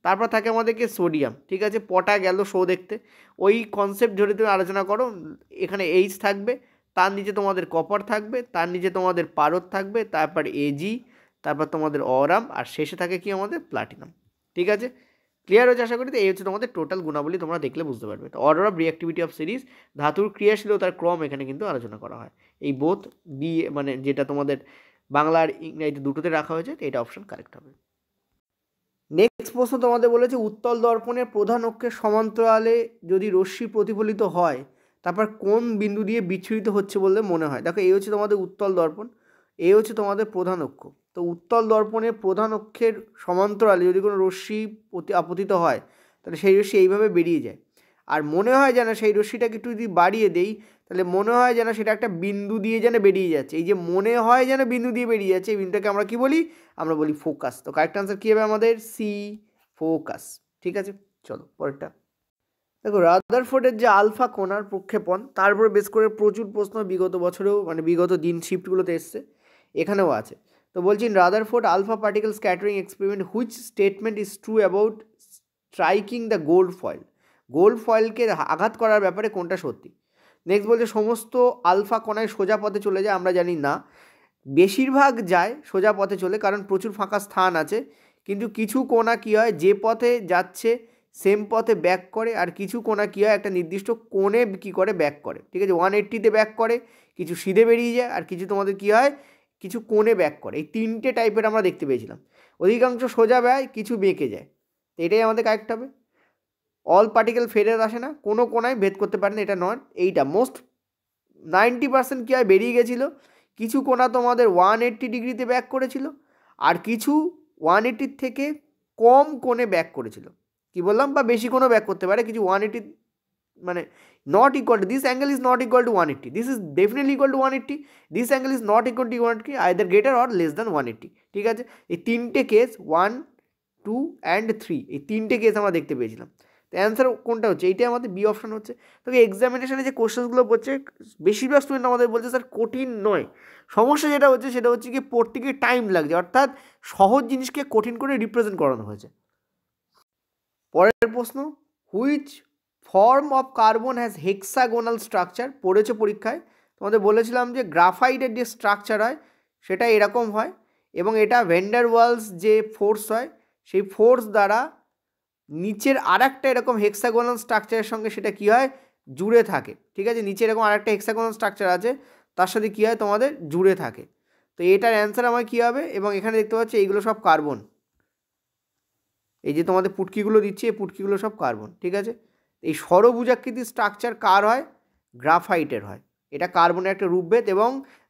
তারপর থাকে আমাদেরকে সোডিয়াম, ঠিক আছে। পটা গেল শো দেখতে, ওই কনসেপ্ট ধরে তুমি আলোচনা করো। এখানে এইচ থাকবে, তার নিচে তোমাদের কপার থাকবে, তার নিচে তোমাদের পারদ থাকবে, তারপর এজি, তারপর তোমাদের অরাম, আর শেষে থাকে কি আমাদের প্লাটিনাম, ঠিক আছে। ক্লিয়ার হচ্ছে আশা করি। তো এই হচ্ছে তোমাদের টোটাল গুণাবলী, তোমরা দেখলে বুঝতে পারবে। তো order of reactivity of series, ধাতুর ক্রিয়াশীলতার ক্রম এখানে কিন্তু আলোচনা করা হয়। এই বোথ বি, মানে যেটা তোমাদের বাংলা আর ইংরেজি দুটোতে রাখা হয়েছে, এটা অপশন কারেক্ট হবে। নেক্সট প্রশ্ন তোমাদের বলেছে উত্তল দর্পণের প্রধান অক্ষের সমান্তরালে যদি রশ্মি প্রতিফলিত হয়, তারপর কোন বিন্দু দিয়ে বিচ্ছুরিত হচ্ছে বলে মনে হয়। দেখো এই হচ্ছে তোমাদের উত্তল দর্পণ, এই হচ্ছে তোমাদের প্রধান অক্ষ। তো উত্তল দর্পণের প্রধান অক্ষের সমান্তরালে যদি কোনো রশ্মি আপতিত হয়, তাহলে সেই রশ্মি এইভাবে বেরিয়ে যায়। আর মনে হয় যেন সেই রশ্মিটাকে একটু যদি বাড়িয়ে দেই, তাহলে মনে হয় যেন সেটা একটা বিন্দু দিয়ে যেন বেরিয়ে যাচ্ছে। এই যে মনে হয় যেন বিন্দু দিয়ে বেরিয়ে যাচ্ছে, এই বিন্দুটাকে আমরা কি বলি, আমরা বলি ফোকাস। তো কারেক্ট আনসার কী হবে আমাদের? সি, ফোকাস, ঠিক আছে। চলো পরেরটা দেখো, রাদারফোর্ডের যে আলফা কোণার প্রক্ষেপণ, তার উপরে বেস করে প্রচুর প্রশ্ন বিগত বছরেও, মানে বিগত দিন শিফটগুলোতে এসছে, এখানেও আছে। তো বলছি Rutherford alpha particle scattering experiment, which statement is true about striking the gold foil. Gold ফয়েলকে আঘাত করার ব্যাপারে কোনটা সত্যি? নেক্সট বলছে সমস্ত আলফা কণায় সোজা পথে চলে যায়। আমরা জানি না, বেশিরভাগ যায় সোজা পথে চলে, কারণ প্রচুর ফাঁকা স্থান আছে। কিন্তু কিছু কোণা কী হয়, যে পথে যাচ্ছে সেম পথে ব্যাক করে, আর কিছু কোণা কী হয় একটা নির্দিষ্ট কোণে কী করে ব্যাক করে, ঠিক আছে। 180তে ব্যাক করে, কিছু সিধে বেরিয়ে যায়, আর কিছু তোমাদের কী হয়, কিছু কোণে ব্যাক করে। এই তিনটে টাইপের আমরা দেখতে পেয়েছিলাম। অধিকাংশ সোজা ব্যয়, কিছু বেঁকে যায়। এটাই আমাদের কারেক্ট হবে। অল পার্টিকেল ফেরত আসে না, কোনো কোণায় ভেদ করতে পারে না, এটা নয়। এইটা মোস্ট 90% কী হয়, বেরিয়ে গেছিলো। কিছু কোণা তোমাদের 180 ডিগ্রিতে ব্যাক করেছিল, আর কিছু 180 থেকে কম কোণে ব্যাক করেছিল। কি বললাম, বা বেশি কোণও ব্যাক করতে পারে। কিছু 180 মানে not equal to, this angle is not equal to 180, this is definitely equal to 180, this angle is not equal to 180, either greater or less than 180, ঠিক আছে। এই তিনটে কেস 1, 2 অ্যান্ড 3, এই তিনটে কেস আমরা দেখতে পেয়েছিলাম। তো অ্যান্সার কোনটা হচ্ছে? এইটাই আমাদের বি অপশন হচ্ছে। তবে এক্সামিনেশনে যে কোশ্চেনগুলো পড়ছে, বেশিরভাগ স্টুডেন্ট আমাদের বলছে স্যার কঠিন নয়। সমস্যা যেটা হচ্ছে সেটা হচ্ছে কি পড়তে গিয়ে টাইম লাগছে, অর্থাৎ সহজ জিনিসকে কঠিন করে রিপ্রেজেন্ট করানো হয়েছে। পরের প্রশ্ন, which form of carbon has hexagonal structure? পড়েছে পরীক্ষায়, তোমাদের বলেছিলাম যে গ্রাফাইটের যে স্ট্রাকচার হয় সেটা এরকম হয়, এবং এটা ভ্যান্ডার ওয়ালস যে ফোর্স হয় সেই ফোর্স দ্বারা নিচের আরেকটা এরকম হেক্সাগোনাল স্ট্রাকচারের সঙ্গে সেটা কী হয়, জুড়ে থাকে। ঠিক আছে, নিচে এরকম আরেকটা হেক্সাগোনাল স্ট্রাকচার আছে, তার সাথে কী হয়, তোমাদের জুড়ে থাকে। তো এটার অ্যান্সার আমার কী হবে, এবং এখানে দেখতে পাচ্ছি এইগুলো সব কার্বন, এই যে তোমাদের পুটকিগুলো দিচ্ছে, এই পুটকিগুলো সব কার্বন। ঠিক আছে, এই ষড়ভুজাকৃতির স্ট্রাকচার কার হয়, গ্রাফাইটের হয়। এটা কার্বনের একটা রূপভেদ, এবং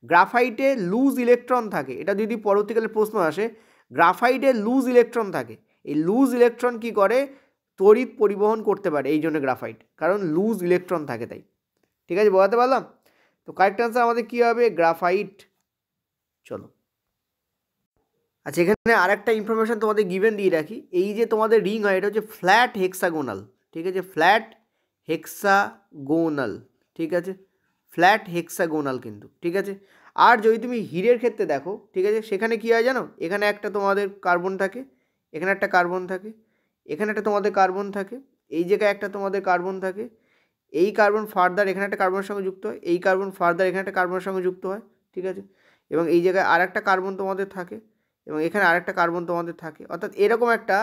গ্রাফাইটে লুজ ইলেকট্রন থাকে। এটা যদি পরবর্তীকালে প্রশ্ন আসে, গ্রাফাইটে লুজ ইলেকট্রন থাকে। এই লুজ ইলেকট্রন কি করে, তড়িৎ পরিবহন করতে পারে, এই জন্য গ্রাফাইট, কারণ লুজ ইলেকট্রন থাকে তাই। ঠিক আছে, বোঝাতে পারলাম? তো কারেক্ট আনসার আমাদের কী হবে, গ্রাফাইট। চলো, আচ্ছা এখানে আরেকটা ইনফরমেশান তোমাদের গিভেন দিয়ে রাখি। এই যে তোমাদের রিং হয়, এটা হচ্ছে ফ্ল্যাট হেক্সাগোনাল। ঠিক আছে, ফ্ল্যাট হেক্সাগোনাল। ঠিক আছে, ফ্ল্যাট হেক্সাগোনাল কিন্তু। ঠিক আছে, আর যদি তুমি হীরের ক্ষেত্রে দেখো, ঠিক আছে, সেখানে কী হয় জানো, এখানে একটা তোমাদের কার্বন থাকে, এখানে একটা কার্বন থাকে, এখানে একটা তোমাদের কার্বন থাকে, এই জায়গায় একটা তোমাদের কার্বন থাকে, এই কার্বন ফার্দার এখানে একটা কার্বনের সঙ্গে যুক্ত হয়, এই কার্বন ফার্দার এখানে একটা কার্বনের সঙ্গে যুক্ত হয়। ঠিক আছে, এবং এই জায়গায় আর একটা কার্বন তোমাদের থাকে, এবং এখানে আরেকটা কার্বন তোমাদের থাকে। অর্থাৎ এরকম একটা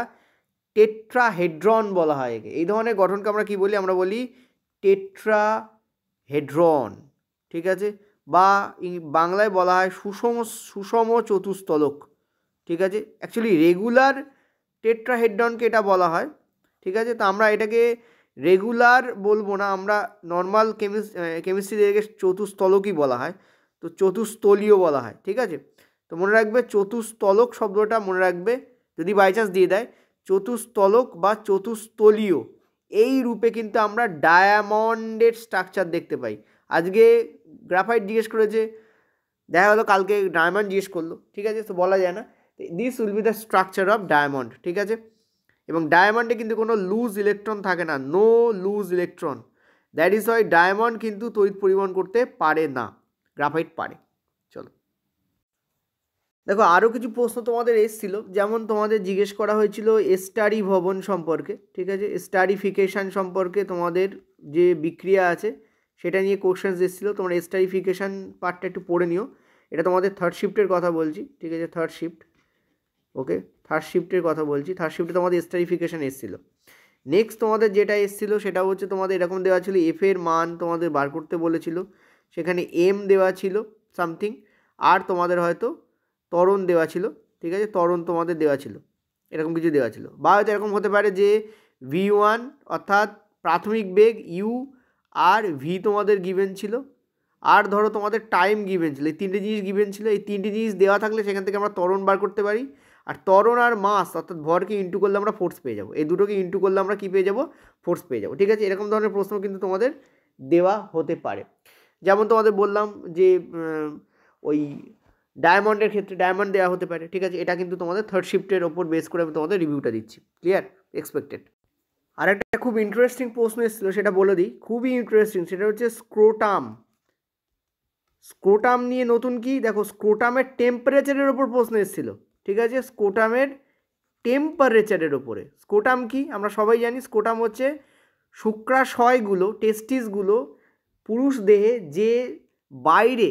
টেট্রাহেড্রন বলা হয় একে। এই ধরনের গঠনকে আমরা কি বলি, আমরা বলি টেট্রাহেড্রন। ঠিক আছে, বা বাংলায় বলা হয় সুষম চতুস্তলক। ঠিক আছে, অ্যাকচুয়ালি রেগুলার টেট্রাহেড্রনকে এটা বলা হয়। ঠিক আছে, তো আমরা এটাকে রেগুলার বলবো না, আমরা নর্মাল কেমিস্ট্রি থেকে চতুস্তলকই বলা হয়, তো চতুস্তলীয় বলা হয়। ঠিক আছে, তো মনে রাখবে চতুস্তলক শব্দটা মনে রাখবে, যদি বাই চান্স দিয়ে দেয় চতুস্তলক বা চতুস্তলীয়, এই রূপে কিন্তু আমরা ডায়ামন্ডের স্ট্রাকচার দেখতে পাই। আজকে গ্রাফাইট জিজ্ঞেস করেছে, দেখা গেলো কালকে ডায়মন্ড জিজ্ঞেস করলো। ঠিক আছে, তো বলা যায় না, this will be the structure of diamond. ঠিক আছে, এবং ডায়মন্ডে কিন্তু কোনো লুজ ইলেকট্রন থাকে না, no loose electron. That is why diamond কিন্তু তড়িৎ পরিবহন করতে পারে না, গ্রাফাইট পারে। চলো দেখো, আরও কিছু প্রশ্ন তোমাদের এসেছিলো, যেমন তোমাদের জিজ্ঞেস করা হয়েছিল স্টারি ভবন সম্পর্কে। ঠিক আছে, স্টারিফিকেশান সম্পর্কে তোমাদের যে বিক্রিয়া আছে সেটা নিয়ে কোশ্চেন্স এসেছিলো। তোমরা স্টারিফিকেশান পার্টটা একটু পড়ে নিও, এটা তোমাদের থার্ড শিফটের কথা বলছি। ঠিক আছে, থার্ড শিফট, ওকে, থার্ড শিফটের কথা বলছি। থার্ড শিফটে তোমাদের স্টারিফিকেশান এসেছিলো। নেক্সট তোমাদের যেটা এসেছিলো সেটা হচ্ছে তোমাদের এরকম দেওয়া ছিল, এফ এর মান তোমাদের বার করতে বলেছিল, সেখানে এম দেওয়া ছিল সামথিং, আর তোমাদের হয়তো ত্বরণ দেওয়া ছিল। ঠিক আছে, ত্বরণ তোমাদের দেওয়া ছিল, এরকম কিছু দেওয়া ছিল। বা হয়তো এরকম হতে পারে যে V1 অর্থাৎ প্রাথমিক বেগ ইউ, আর ভি তোমাদের গিভেন ছিল, আর ধরো তোমাদের টাইম গিভেন ছিল। এই তিনটে জিনিস গিভেন ছিল, এই তিনটে জিনিস দেওয়া থাকলে সেখান থেকে আমরা ত্বরণ বার করতে পারি। আর ত্বরণ আর মাস অর্থাৎ ভরকে ইন্টু করলে আমরা ফোর্স পেয়ে যাবো, এই দুটোকে ইন্টু করলে আমরা কী পেয়ে যাবো, ফোর্স পেয়ে যাবো। ঠিক আছে, এরকম ধরনের প্রশ্ন কিন্তু তোমাদের দেওয়া হতে পারে। যেমন তোমাদের বললাম যে ওই ডায়মন্ডের ক্ষেত্রে ডায়মন্ড দেওয়া হতে পারে। ঠিক আছে, এটা কিন্তু তোমাদের থার্ড শিফটের ওপর বেস করে আমি তোমাদের রিভিউটা দিচ্ছি। Clear, expected. আর একটা খুব ইন্টারেস্টিং প্রশ্ন এসেছিলো, সেটা বলে দিই, খুবই ইন্টারেস্টিং। সেটা হচ্ছে স্ক্রোটাম। স্ক্রোটাম নিয়ে নতুন কি দেখো, স্ক্রোটামের টেম্পারেচারের ওপর প্রশ্ন এসেছিলো। ঠিক আছে, স্ক্রোটামের টেম্পারেচারের ওপরে। স্ক্রোটাম কি আমরা সবাই জানি, স্ক্রোটাম হচ্ছে শুক্রাশয়গুলো, টেস্টিসগুলো পুরুষ দেহে যে বাইরে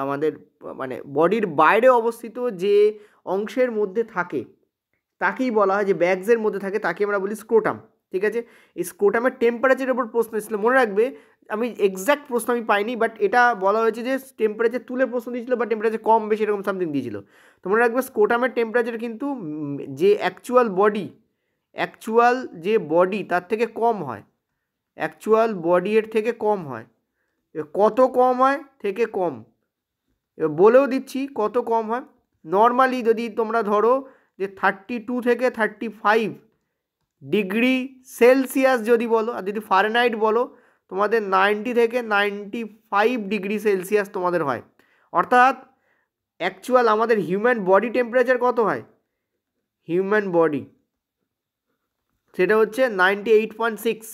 আমাদের মানে বডির বাইরে অবস্থিত যে অংশের মধ্যে থাকে তাকেই বলা হয়, যে ব্যাগসের মধ্যে থাকে তাকে আমরা বলি স্ক্রোটাম। ঠিক আছে, এই স্ক্রোটামের টেম্পারেচারের উপর প্রশ্ন এসেছিলো, মনে রাখবে। আমি এক্স্যাক্ট প্রশ্ন আমি পাইনি, বাট এটা বলা হয়েছে যে টেম্পারেচার তুলে প্রশ্ন দিয়েছিল, বা টেম্পারেচার কম বেশি এরকম সামথিং দিয়েছিল। তো মনে রাখবে স্ক্রোটামের টেম্পারেচার কিন্তু যে অ্যাকচুয়াল যে বডি তার থেকে কম হয়, অ্যাকচুয়াল বডি এর থেকে কম হয়। কত কম হয়, থেকে কম, বলেও দিচ্ছি কত কম হয়। নর্মালি যদি তোমরা ধরো যে 32 থেকে 35 ডিগ্রি সেলসিয়াস যদি বলো, আর যদি ফারেনহাইট বলো, তোমাদের 90 থেকে 95 ডিগ্রি সেলসিয়াস তোমাদের হয়। অর্থাৎ অ্যাকচুয়াল আমাদের হিউম্যান বডি টেম্পারেচার কত হয়, হিউম্যান বডি সেটা হচ্ছে 98.6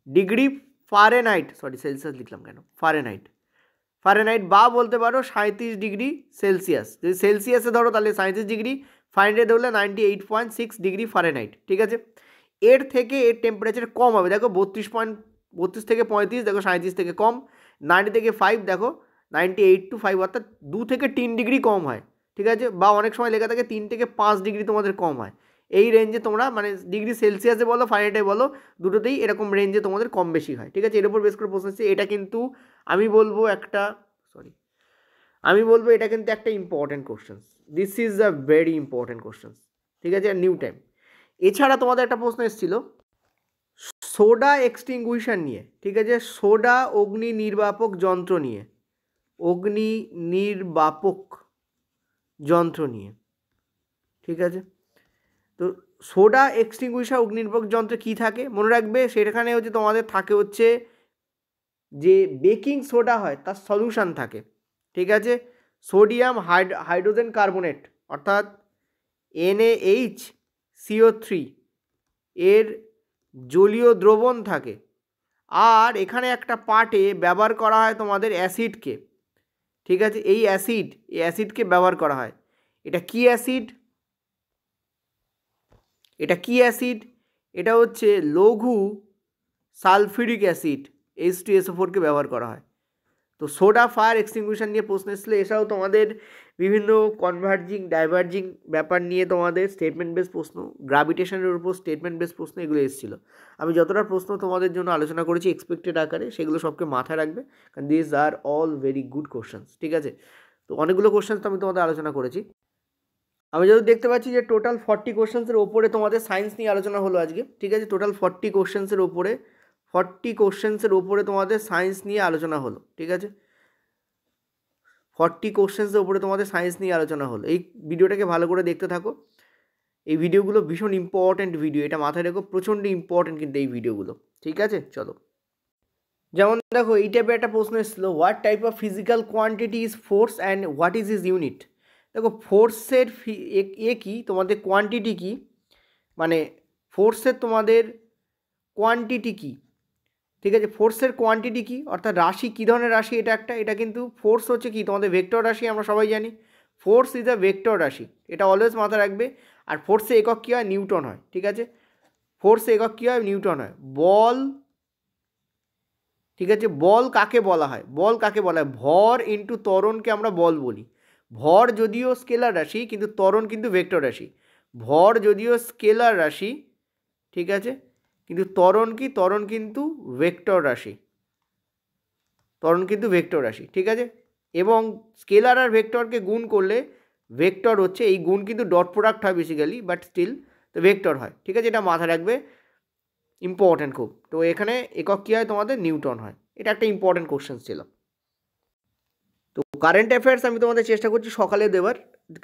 ডিগ্রি ফারেনহাইট, সরি সেলসিয়াস লিখলাম কেন, ফারেনহাইট বা বলতে পারো 37 ডিগ্রি সেলসিয়াস। যদি সেলসিয়াসে ধরো তাহলে 37 ডিগ্রি, ফারেনহাইটে ধরলে 98.6 ডিগ্রি ফারেনহাইট। ঠিক আছে, এর থেকে এর টেম্পারেচার কম হবে। দেখো 32 থেকে 35, দেখো 37 থেকে কম, 90 থেকে 5, দেখো 98 to 5, অর্থাৎ 2 থেকে 3 ডিগ্রি কম হয়। ঠিক ঠিক আছে, বা অনেক সময় লেখা থাকে 3 থেকে 5 ডিগ্রি তোমাদের কম হয়। এই রেঞ্জে তোমরা মানে ডিগ্রি সেলসিয়াসে বলো ফারেনহাইটে বলো দুটোতেই এরকম রেঞ্জে তোমাদের কম বেশি হয়। ঠিক আছে, এর উপর বেস করে প্রশ্ন হচ্ছে। এটা কিন্তু আমি বলবো একটা এটা কিন্তু একটা important question. This is a very important question. ঠিক আছে, নিউ টাইম। এছাড়া তোমাদের একটা প্রশ্ন এসেছিল সোডা এক্সটিংগুইশার নিয়ে। ঠিক আছে, সোডা অগ্নি নির্বাপক যন্ত্র নিয়ে, অগ্নি নির্বাপক যন্ত্র নিয়ে। ঠিক আছে, তো সোডা এক্সটিংগুইশার অগ্নি নির্বাপক যন্ত্রে কী থাকে মনে রাখবে, সেখানে হচ্ছে তোমাদের থাকে হচ্ছে যে বেকিং সোডা হয় তার সলিউশন থাকে। ঠিক আছে, সোডিয়াম হাইড্রোজেন কার্বনেট অর্থাৎ NaHCO3 এর জলীয় দ্রবণ থাকে। আর এখানে একটা পার্টে ব্যবহার করা হয় তোমাদের অ্যাসিডকে। ঠিক আছে, এই অ্যাসিডকে ব্যবহার করা হয়। এটা কি অ্যাসিড? এটা হচ্ছে লঘু সালফিউরিক অ্যাসিড H2SO4 কে ব্যবহার করা হয়। তো সোডা ফায়ার এক্সটিংগুইশার নিয়ে প্রশ্ন এসেছিলো। এছাড়াও তোমাদের বিভিন্ন কনভার্জিং ডাইভার্জিং ব্যাপার নিয়ে তোমাদের স্টেটমেন্ট বেস প্রশ্ন, গ্র্যাভিটেশনের উপর স্টেটমেন্ট বেস প্রশ্ন এগুলো এসেছিলো। আমি যতটা প্রশ্ন তোমাদের জন্য আলোচনা করেছি এক্সপেক্টেড আকারে, সেগুলো সবকে মাথায় রাখবে, কারণ this are all very good questions. ঠিক আছে, তো অনেকগুলো কোশ্চেন্স তো আমি তোমাদের আলোচনা করেছি। আমি যদি দেখতে পাচ্ছি যে টোটাল 40 কোশ্চেন্সের ওপরে তোমাদের সায়েন্স নিয়ে আলোচনা হলো আজকে। ঠিক আছে, টোটাল 40 কোশ্চেন্সের ওপরে তোমাদের সায়েন্স নিয়ে আলোচনা হলো। ঠিক আছে, 40 কোশ্চেন্সের ওপরে তোমাদের সায়েন্স নিয়ে আলোচনা হলো। এই ভিডিওটাকে ভালো করে দেখতে থাকো। এই ভিডিওগুলো ভীষণ ইম্পর্ট্যান্ট ভিডিও, এটা মাথায় রেখো, প্রচণ্ড ইম্পর্ট্যান্ট কিন্তু এই ভিডিওগুলো। ঠিক আছে, চলো। যেমন দেখো এই টাইপের একটা প্রশ্ন এসেছিলো, what type of physical quantity is force and what is is unit. দেখো ফোর্সের কি তোমাদের কোয়ান্টিটি কি, মানে ফোর্সের তোমাদের কোয়ান্টিটি কি। ঠিক আছে, ফোর্সের কোয়ান্টিটি কি অর্থাৎ রাশি, কী ধরনের রাশি এটা কিন্তু ফোর্স হচ্ছে কি তোমাদের ভেক্টর রাশি, আমরা সবাই জানি ফোর্স ইজ আ ভেক্টর রাশি, এটা অলওয়েজ মাথায় রাখবে। আর ফোর্সের একক কী হয়? নিউটন হয়। ঠিক আছে, ফোর্সের একক কী হয়? নিউটন হয়। বল, ঠিক আছে, বল কাকে বলা হয়? ভর ইন্টু ত্বরণকে আমরা বল বলি। ভর যদিও স্কেলার রাশি কিন্তু ত্বরণ কিন্তু ভেক্টর রাশি। ভর যদিও স্কেলার রাশি, ঠিক আছে, কিন্তু ত্বরণ কিন্তু ভেক্টর রাশি। ঠিক আছে, এবং স্কেলার আর ভেক্টরকে গুণ করলে ভেক্টর হচ্ছে, এই গুণ কিন্তু ডট প্রোডাক্ট হয় বেসিক্যালি, বাট স্টিল তো ভেক্টর হয়। ঠিক আছে, এটা মাথায় রাখবে, ইম্পর্ট্যান্ট খুব। তো এখানে একক কী হয়? তোমাদের নিউটন হয়। এটা একটা ইম্পর্ট্যান্ট কোশ্চেন ছিল। তো কারেন্ট অ্যাফেয়ার্স আমি তোমাদের চেষ্টা করছি সকালে দেওয়ার,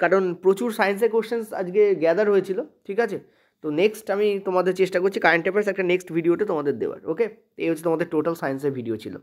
কারণ প্রচুর সায়েন্সের কোশ্চেন্স আজকে গ্যাদার হয়েছিল। ঠিক আছে, তো নেক্সট আমি তোমাদের চেষ্টা করছি কারেন্ট অ্যাফেয়ার্স একটা নেক্সট ভিডিওতে তোমাদের দেওয়ার। ওকে, এই হচ্ছে তোমাদের টোটাল সায়েন্সের ভিডিও ছিল।